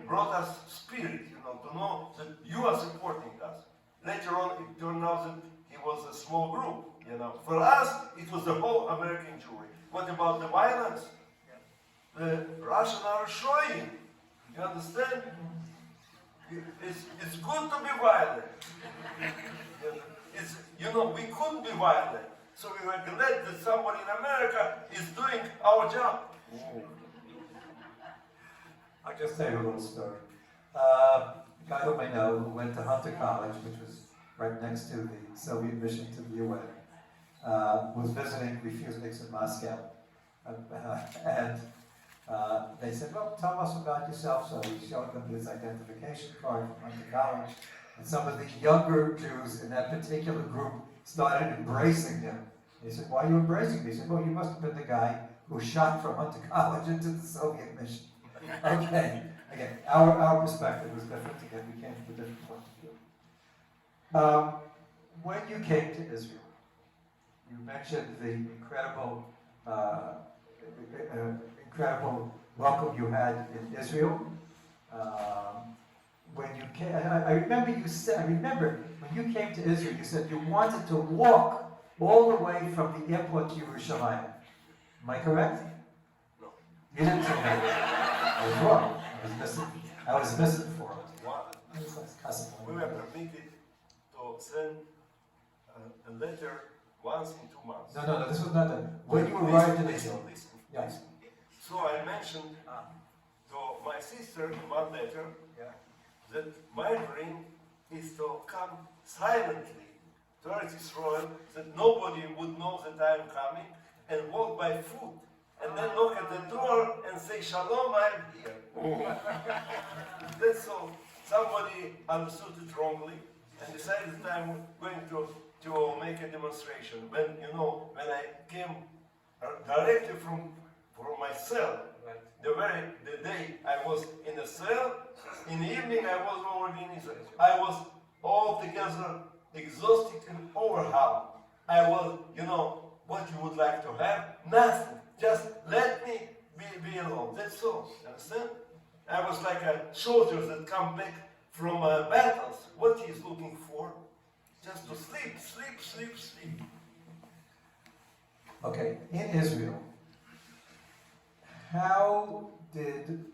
brought us spirit, to know that you are supporting us. Later on, it turned out that it was a small group, For us, it was the whole American Jewry. What about the violence? The Russians are showing. You understand? It's good to be violent. We couldn't be violent. So we were glad that someone in America is doing our job. I'll just tell you a little story. A guy whom I know who went to Hunter College, which was right next to the Soviet mission to the UN, was visiting refuseniks in Moscow. And they said, well, tell us about yourself. So he showed them his identification card from Hunter College. And some of the younger Jews in that particular group started embracing him. They said, why are you embracing me? He said, well, you must have been the guy who shot from Hunter College into the Soviet mission. Okay. Again, our perspective was different. Again, we came from a different point of view. When you came to Israel, you mentioned the incredible welcome you had in Israel. when you came, I remember you said, I remember when you came to Israel, you said you wanted to walk all the way from the airport to Yerushalayim. Am I correct? No. You didn't say that. I was wrong. I was misinformed. We were permitted to send a letter once in 2 months. No, this was not that. When you arrived in Listen, Israel. listen, Yeah. listen. So I mentioned to my sister in one letter that my dream is to come silently to Eretz Israel, that nobody would know that I am coming, and walk by foot, and then knock at the door and say, Shalom, I am here. That's all. Somebody understood it wrongly and decided that I'm going to make a demonstration. When I came directly from my cell, the day I was in a cell, in the evening I was already in Israel. I was altogether exhausted and overwhelmed. I was, what you would like to have? Nothing. Just let me be alone. That's all. Understand? I was like a soldier that come back from battles. What he is looking for? Just to sleep. Okay, in Israel, how did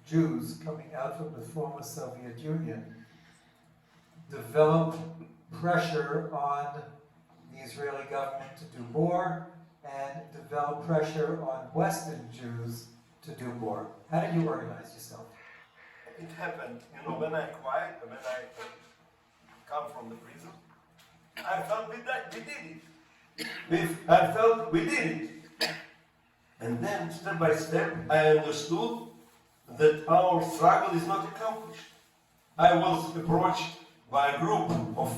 Jews coming out from the former Soviet Union develop pressure on the Israeli government to do more and develop pressure on Western Jews to do more? How did you organize yourself? It happened, when I quiet, when I come from the prison, I felt we did it. I felt we did it. And then, step by step, I understood that our struggle is not accomplished. I was approached by a group of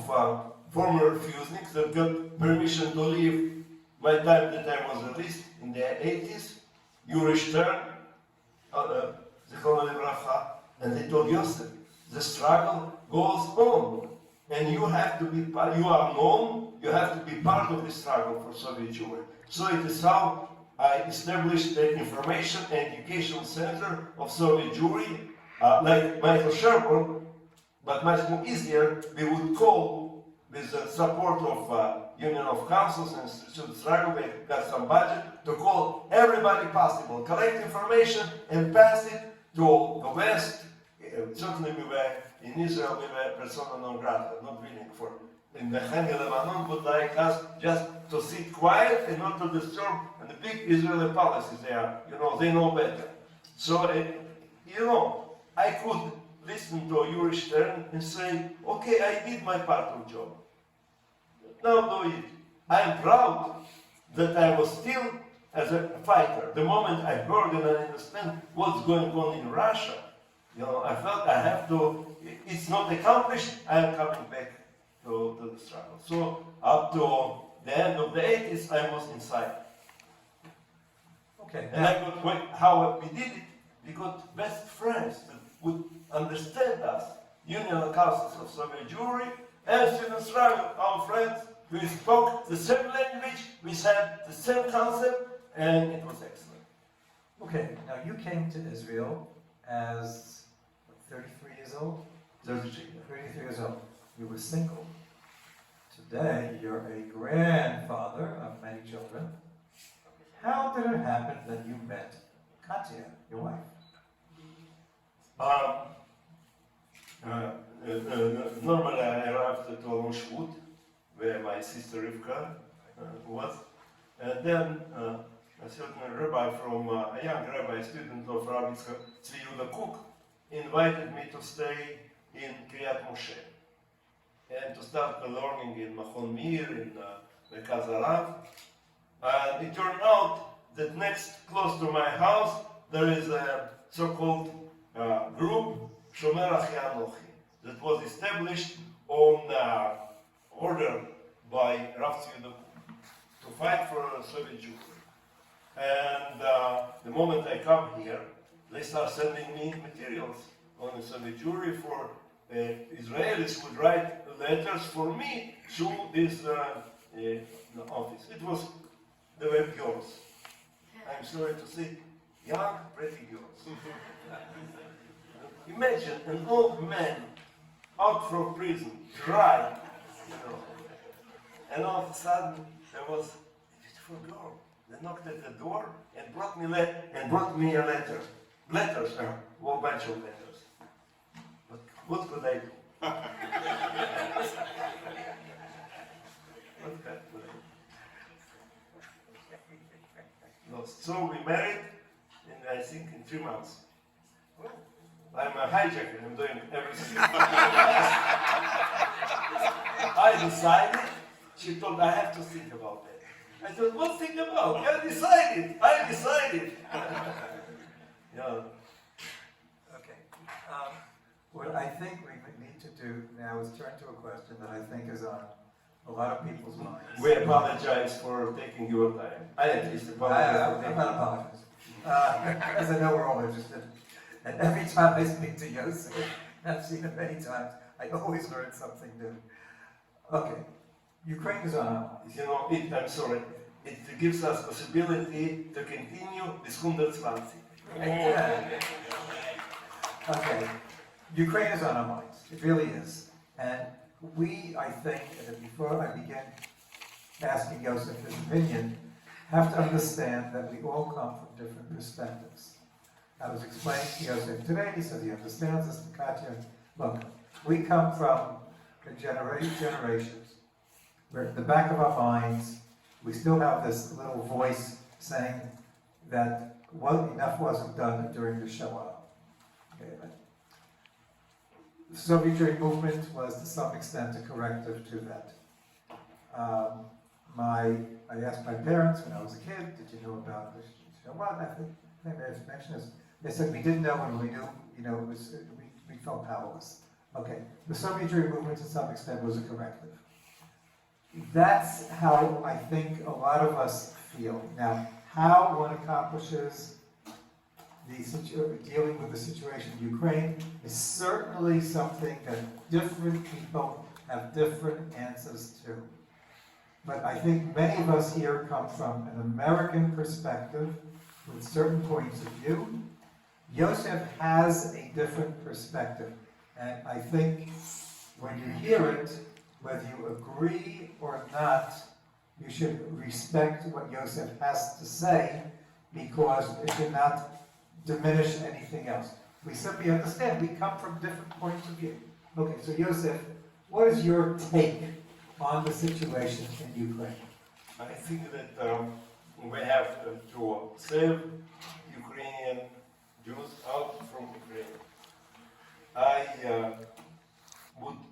former refuseniks that got permission to leave my time that I was released in the 80s. Richter, Zichrono Livracha, and they told Yosef, the struggle goes on. And you have to be part, you are known, you have to be part of the struggle for Soviet Jewry. So it is how I established the Information and Education Center of Soviet Jewry, like Michael Sherborne, but much more easier, we would call with the support of Union of Councils and Student Struggle, we got some budget to call everybody possible, collect information and pass it to the West. Certainly we were in Israel, we were persona non grata, not willing for. In the Lebanon would like us just to sit quiet and not to disturb and the big Israeli policies they are, they know better. So, I could listen to Yuri Stern and say, okay, I did my part of job. Now do it. I am proud that I was still as a fighter. The moment I heard and I understand what's going on in Russia, I felt I have to, it's not accomplished, I am coming back to the struggle. So up to the end of the 80s, I was inside. Okay. And I got, how we did it, we got best friends that would understand us. Union Councils of Soviet Jewry and Student Struggle, our friends, we spoke the same language, we had the same concept, and it was excellent. Okay, now you came to Israel as 33 years old? 33. 33 years old. You were single. Today, you're a grandfather of many children. How did it happen that you met Katya, your wife? Normally I arrived at Olmshut, where my sister Rivka was, and then a certain rabbi from, a young rabbi, student of Rabbi Tzvi Yehuda Kook, invited me to stay in Kiryat Moshe and to start learning in Machon Mir, in Mekaz Arav. And it turned out that next, close to my house, there is a so-called group, Shomer Achi Anochi, that was established on order by Rav Tzvi Yehuda Kook to fight for Soviet Jewry. And the moment I come here, they start sending me materials on the Soviet Jewry for Israelis would write letters for me through this office. They were girls. I'm sorry to say, young, pretty girls. Imagine an old man out from prison, dry, you know. And all of a sudden, there was a beautiful girl. They knocked at the door and brought me a letter. Letters, a whole bunch of letters. But what could I do? What could I do? No, so we married, and I think in 3 months. I'm a hijacker, I'm doing everything. I decided, she told I have to think about that. I said, what think about? I decided. Yeah. Okay. What I think we need to do now is turn to a question that I think is on a lot of people's minds. We apologize for taking your time. I at least apologize. I'm not apologizing. Because I know we're all interested. And every time I speak to Yosef, I've seen him many times, I always learn something new. Okay, Ukraine is on our minds. You know, I'm sorry. It gives us possibility to continue this 120. Yeah. Okay, Ukraine is on our minds. It really is. And we, I think, that before I begin asking Yosef his opinion, have to understand that we all come from different perspectives. I was explaining to Yosef today, he said he understands this, Katya. Look, we come from generations where at the back of our minds, we still have this little voice saying that enough wasn't done during the Shoah. Okay, the Subinjury Movement was to some extent a corrective to that. I asked my parents when I was a kid, did you know about the Shoah? I think they may have mentioned this. They said we didn't know when we knew, it was, we felt powerless. Okay, the Subinjury Movement to some extent was a corrective. That's how I think a lot of us feel. Now, how one accomplishes dealing with the situation in Ukraine is certainly something that different people have different answers to. But I think many of us here come from an American perspective with certain points of view. Yosef has a different perspective. And I think when you hear it, whether you agree or not, you should respect what Yosef has to say, because it should not diminish anything else. We simply understand we come from different points of view. Okay, so Yosef, what is your take on the situation in Ukraine? I think that we have to save Ukrainian Jews out from Ukraine.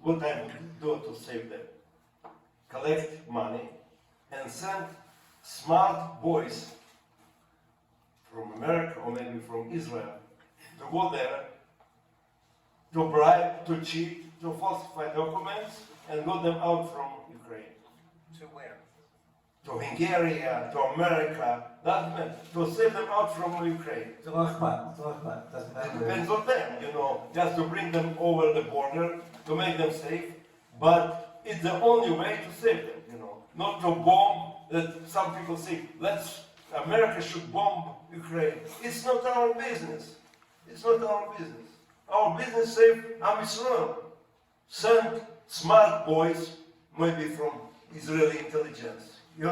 What I would do to save them? Collect money and send smart boys from America or maybe from Israel to go there, to bribe, to cheat, to falsify documents and got them out from Ukraine. To where? To Hungary, to America, that meant to save them out from Ukraine. Doesn't matter. Depends on them, just to bring them over the border, to make them safe. But it's the only way to save them, not to bomb. That some people say, America should bomb Ukraine. It's not our business. It's not our business. Our business save Am Yisrael. Send smart boys, maybe from Israeli intelligence. You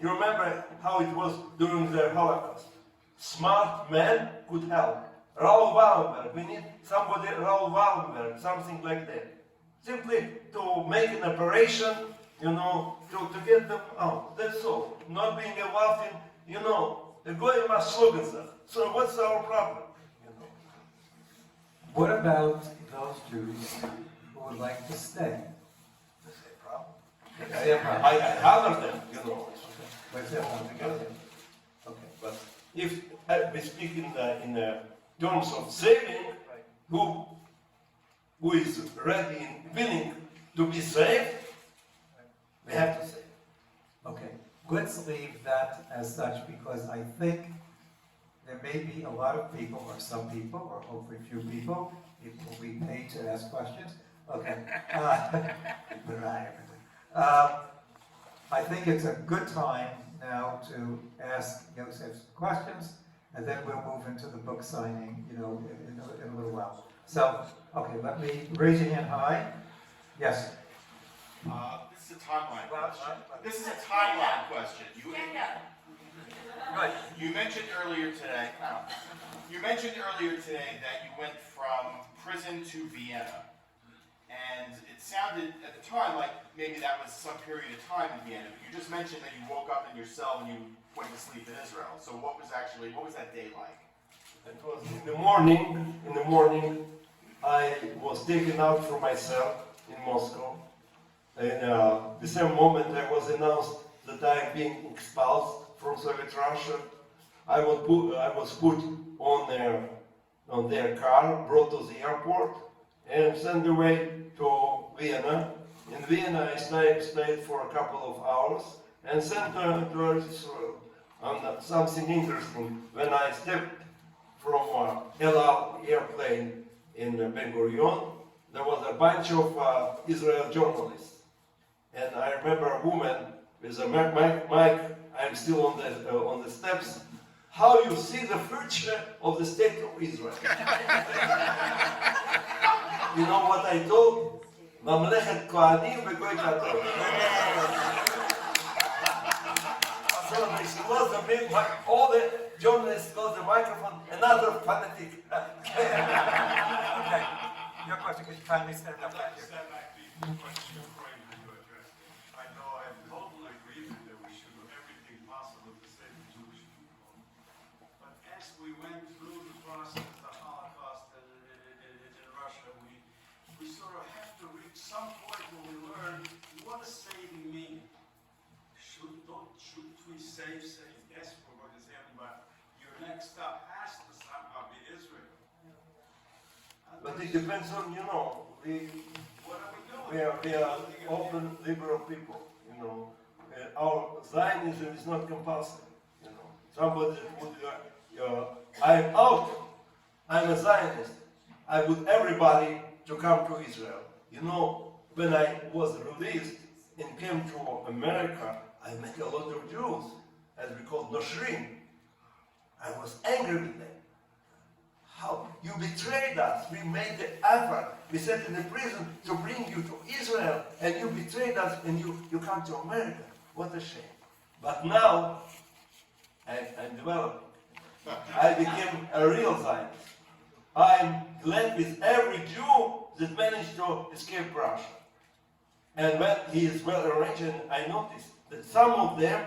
remember how it was during the Holocaust. Smart men could help. Raoul Wallenberg, we need somebody, Raoul Wallenberg, something like that. Simply to make an operation, to get them out. That's all. Not being involved in, the goyim slogans. So what's our problem? What about those Jews who would like to stay? That's a problem. I I honor them, What's that one? Okay, but if we speak in terms of saving, who is ready and willing to be saved, we have to save. Okay, let's leave that as such, because I think there may be a lot of people, or some people, or hopefully few people, will be paid to ask questions. Okay. I think it's a good time now to ask Yosef's questions, and then we'll move into the book signing, in a little while. So, okay, let me raise your hand high. Yes. This is a timeline Well, question. This is a timeline question. Stand up. Good. You mentioned earlier today. You mentioned earlier today that you went from prison to Vienna, and it sounded at the time like maybe that was some period of time in Vienna. But you just mentioned that you woke up in your cell and you went to sleep in Israel. So what was that day like? It was in the morning. In the morning, I was taken out from my cell in Moscow. And the same moment I was announced that I am being expelled from Soviet Russia, I was put on their car, brought to the airport, and sent away to Vienna. In Vienna, I stayed for a couple of hours and sent to Israel. And something interesting, when I stepped from El Al airplane in Ben Gurion, there was a bunch of Israel journalists. And I remember a woman with a mic, I'm still on the steps. How you see the future of the state of Israel? You know what I told? Mamlechet Kohanim v'Goy Gadol. So they closed the mic, all the journalists closed the microphone, another fanatic. Okay. Your question, could you kindly stand up back here? I know I totally agree with that we should do everything possible to save the Jewish people. But as we went through the process, the Holocaust in Russia, we sort of have to reach some point where we learn what does saving mean. Should we save? Yes, for what is happening, but your next step has to somehow be Israel. But it depends on, What are we doing? we are open, liberal people, Our Zionism is not compulsory, Somebody would, I'm out, I'm a Zionist. I want everybody to come to Israel. When I was released and came to America, I met a lot of Jews, as we call Noshrim. I was angry with them. How? You betrayed us. We made the effort. We sat in the prison to bring you to Israel, and you betrayed us, and you come to America. What a shame. But now, I'm developing. I became a real Zionist. I'm glad with every Jew that managed to escape Russia. And when he is well arranged, I noticed that some of them,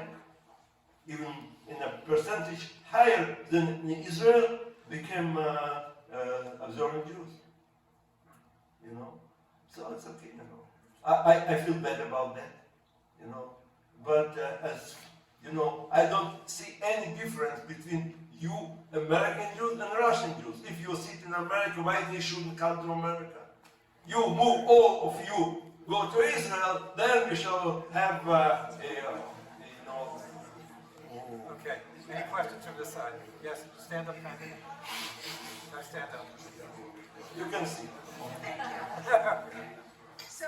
even in a percentage higher than in Israel, became observant Jews. So it's okay, I feel bad about that, But as I don't see any difference between you, American Jews, and Russian Jews. If you sit in America, why they shouldn't come to America? You move, all of you, go to Israel, then we shall have, Okay. Any questions from this side? Yes, stand up, kindly. No, stand up. you can see. So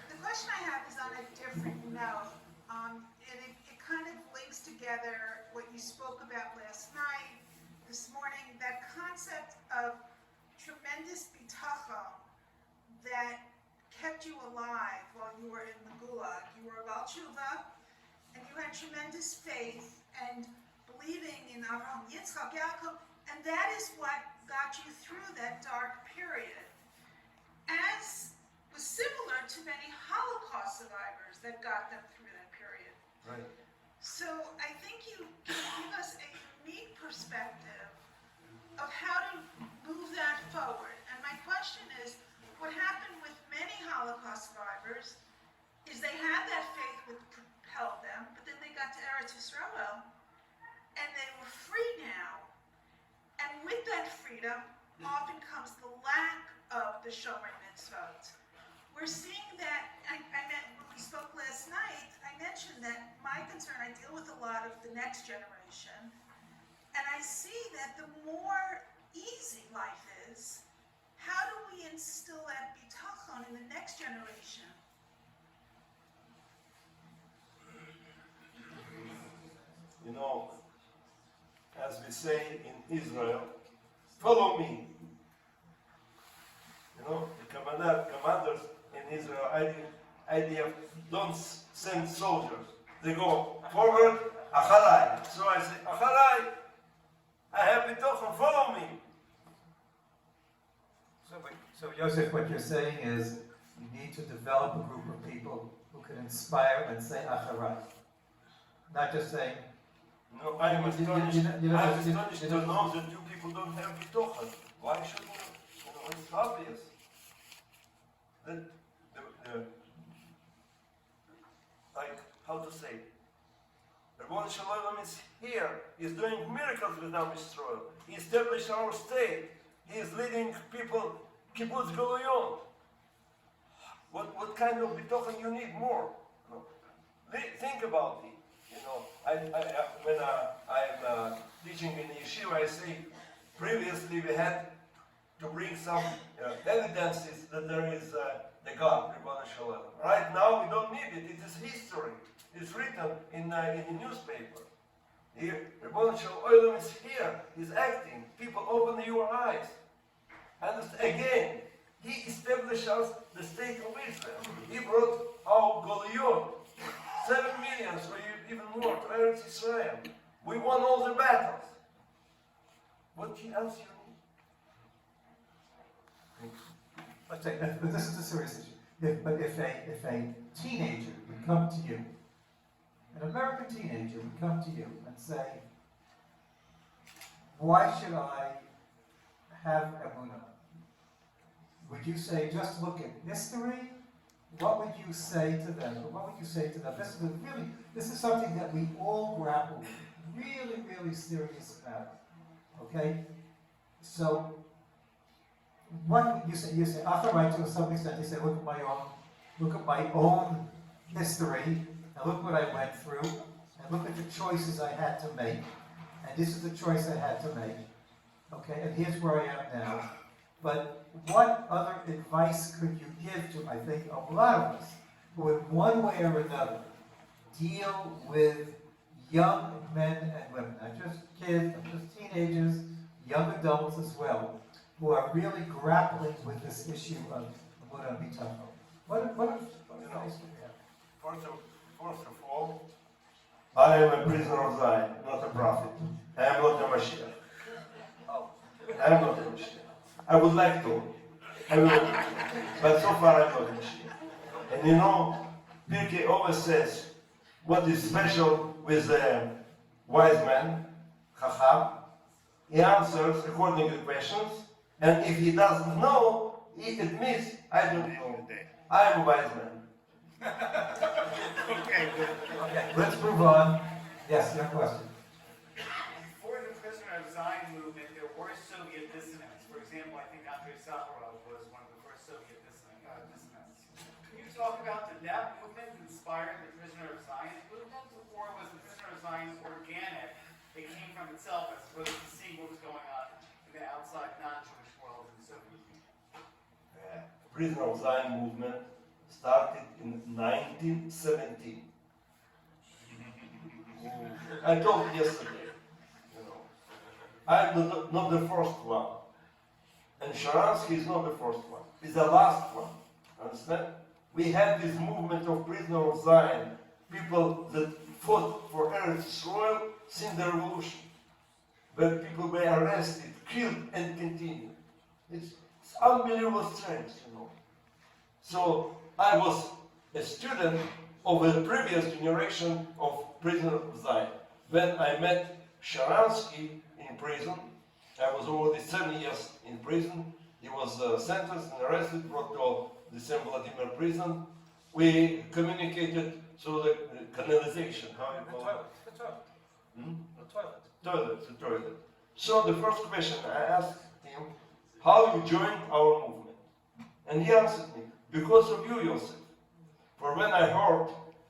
the question I have is on a different note, and it kind of links together what you spoke about last night, this morning, that concept of tremendous bitachon that kept you alive while you were in the Gulag. You were Baal Tshuva, and you had tremendous faith and believing in Abraham, Yitzchak, Yaakov, and that is what got you through that dark period. As was similar to many Holocaust survivors that got them through that period. Right. So I think you can give us a unique perspective of how to move that forward. And my question is, what happened with many Holocaust survivors is they had that faith which propelled them, but then they got to Eretz Yisrael, and they were free now. And with that freedom, often comes the lack of the Shomer Mitzvot. We're seeing that, when we spoke last night, I mentioned that my concern, I deal with a lot of the next generation, and I see that the more easy life is, how do we instill that bitachon in the next generation? As we say in Israel, follow me. commanders in Israel, IDF, don't send soldiers. They go forward, Achalai. So I say, Achalai, I have bitochen, follow me. So Yosef, what you're saying is you need to develop a group of people who can inspire and say Acharai. Not just saying, No, I am astonished. you know, I am astonished to know that you people don't have bitochen. Why shouldn't you? You know, it's obvious. That like, how to say, Ribbon Shalom is here. He's doing miracles with Am Yisrael. He established our state. He is leading people, kibbutz galoyon. What kind of bitochen you need more? You know, think about it. You know, when I'm teaching in yeshiva, I say, previously we had to bring some evidences that there is the God, Ribbon Shalom. Right now we don't need it. It is history. It's written in the newspaper. Here, Ribbon Shalom is here. He's acting. People, open your eyes. And again, he established us the state of Israel. He brought our Goliath, 7 million, or even more, to Eretz Israel. We won all the battles. What else you need? let's say, but this is a serious issue. If a teenager would come to you, an American teenager would come to you and say, why should I have emunah? Would you say, just look at history? What would you say to them? What would you say to them? This is something that we all grapple with, really, really serious about. Okay? So, what you say, after I to some extent, you say, look at my own history, and look what I went through, and look at the choices I had to make, and this is the choice I had to make. Okay, and here's where I am now. But what other advice could you give to, I think, a lot of us who in one way or another deal with young men and women, not just kids, not just teenagers, young adults as well, who are really grappling with this issue of Emunah Bitachon? What advice do you have? First of all, I am a prisoner of Zion, not a prophet. I am not a Mashiach. I am not a Mashiach. I would like to. I will. But so far I'm not a Mashiach. And you know, Pirkei always says, what is special with a wise man, Chacham? He answers according to questions, and if he doesn't know, he admits, I don't know. I am a wise man. Okay, good. Okay, let's move on. Yes, your question. Before the Prisoner of Zion movement, there were Soviet dissidents. For example, I think Andrei Sakharov was one of the first Soviet dissidents. Can you talk about did that movement inspire the Prisoner of Zion movement, or was the Prisoner of Zion organic? It came from itself as opposed to seeing what was going on in the outside non-Jewish world in the Soviet Union. Prisoner of Zion movement started in 1917. I told you yesterday, you know, I'm not the first one. And Sharansky is not the first one. He's the last one. Understand? We had this movement of Prisoner of Zion, people that fought for Eretz Yisrael since the revolution. But people were arrested, killed, and continued. It's unbelievable strength, you know. So I was a student of the previous generation of Prisoner of Zion. When I met Sharansky in prison, I was already 7 years in prison. He was sentenced and arrested, brought to the St. Vladimir prison. We communicated through the canalization, how you call it? The toilet. Hmm? The toilet. The toilet. So the first question I asked him, how you joined our movement? And he answered me, because of you, Yosef. For when I heard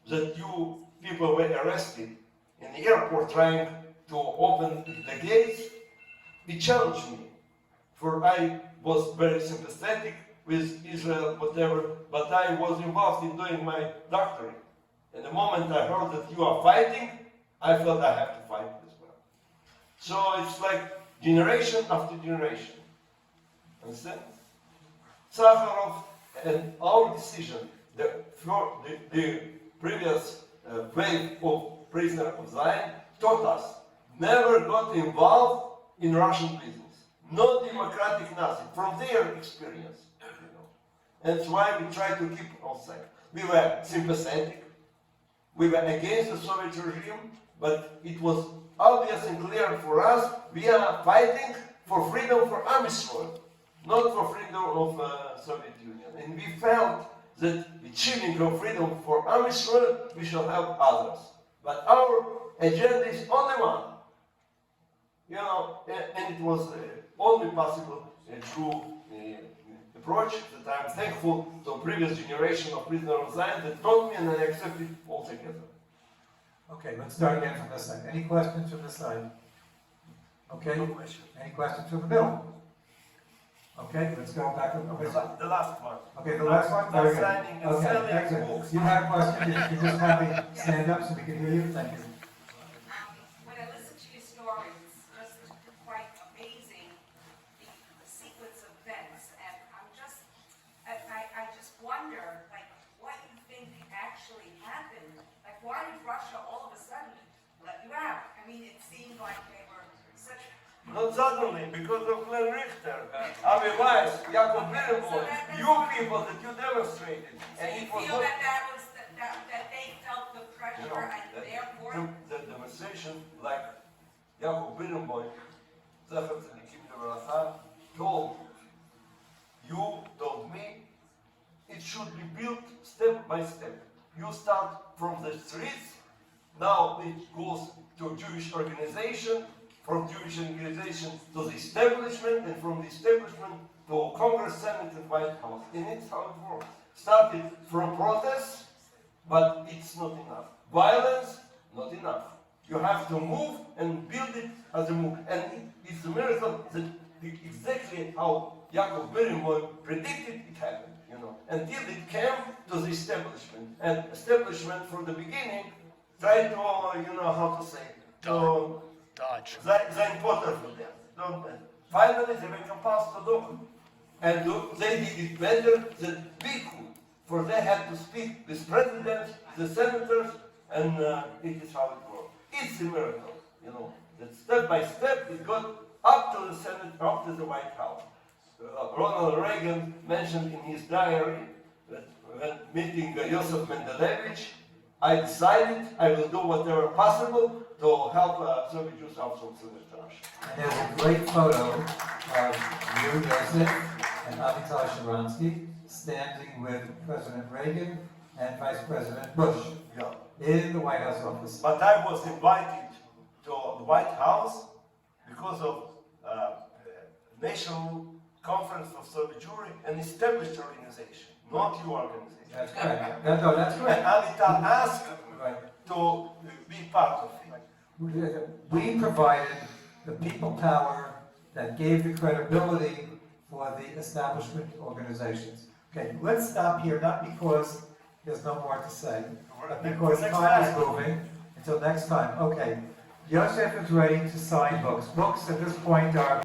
that you people were arrested in the airport trying to open the gates, it challenged me. For I was very sympathetic with Israel, whatever, but I was involved in doing my doctorate. And the moment I heard that you are fighting, I felt I have to fight as well. So it's like generation after generation. Understand? Sakharov And our decision, the previous wave of prisoners of Zion taught us never got involved in Russian business. No democratic nothing, from their experience. And that's why we try to keep outside. We were sympathetic, we were against the Soviet regime, but it was obvious and clear for us, we are fighting for freedom for Am Yisrael, not for freedom of Soviet Union. And we felt that achieving of freedom for Am Yisrael, we shall help others. But our agenda is only one. And it was only possible through approach that I'm thankful to the previous generation of prisoners of Zion that taught me and I accepted altogether. Okay, let's start again from this side. Any questions from this side? Okay, any questions from the middle? Okay, let's go back. The last one. Okay, the last one? Not Very good. signing and Okay, selling excellent. books. You have questions, you can just have me stand up so we can hear you. Thank you. When I listen to your story, it's just quite amazing, the sequence of events, and I just wonder, like, what you think actually happened. Like, why did Russia all of a sudden let you out? I mean, it seemed like they were such... Not suddenly, because of Glenn Richter, Avi Weiss, Yaakov Mendelevich, you people that you demonstrated. So And you it was feel not- that was, that they felt the pressure and therefore... the demonstration, like Yaakov Mendelevich, Zecher Tzadikim Levracha, told me, it should be built step by step. You start from the streets, now it goes to Jewish organization, from Jewish organization to the establishment, and from the establishment to Congress, Senate, and White House. And it's how it works. Started from protests, but it's not enough. Violence, not enough. You have to move and build it as a move. And it's a miracle that exactly how Yaakov Mendelevich predicted it happened, until it came to the establishment. And establishment from the beginning tried to, how to say, to Dodge. they important for them. Don't they? Finally, they were compelled to do it. And they did it better than we could. For they had to speak with presidents, the senators, and it is how it works. It's a miracle, that step by step it got up to the Senate, up to the White House. Ronald Reagan mentioned in his diary that when meeting Yosef Mendelevich, I decided I will do whatever possible to help Soviet Jews out from Soviet Russia. And there's a great photo of you, Yosef, and Avital Sharansky standing with President Reagan and Vice President Bush in the White House office. But I was invited to the White House because of National Conference of Soviet Jewry, an established organization, not your organization. That's correct. No, that's And correct. Avital asked Right. to be part of it. We provided the people power that gave the credibility for the establishment organizations. Okay, let's stop here, not because there's no more to say, but because Next time is time. moving. Until next time. Okay, Yosef is ready to sign books. Books at this point are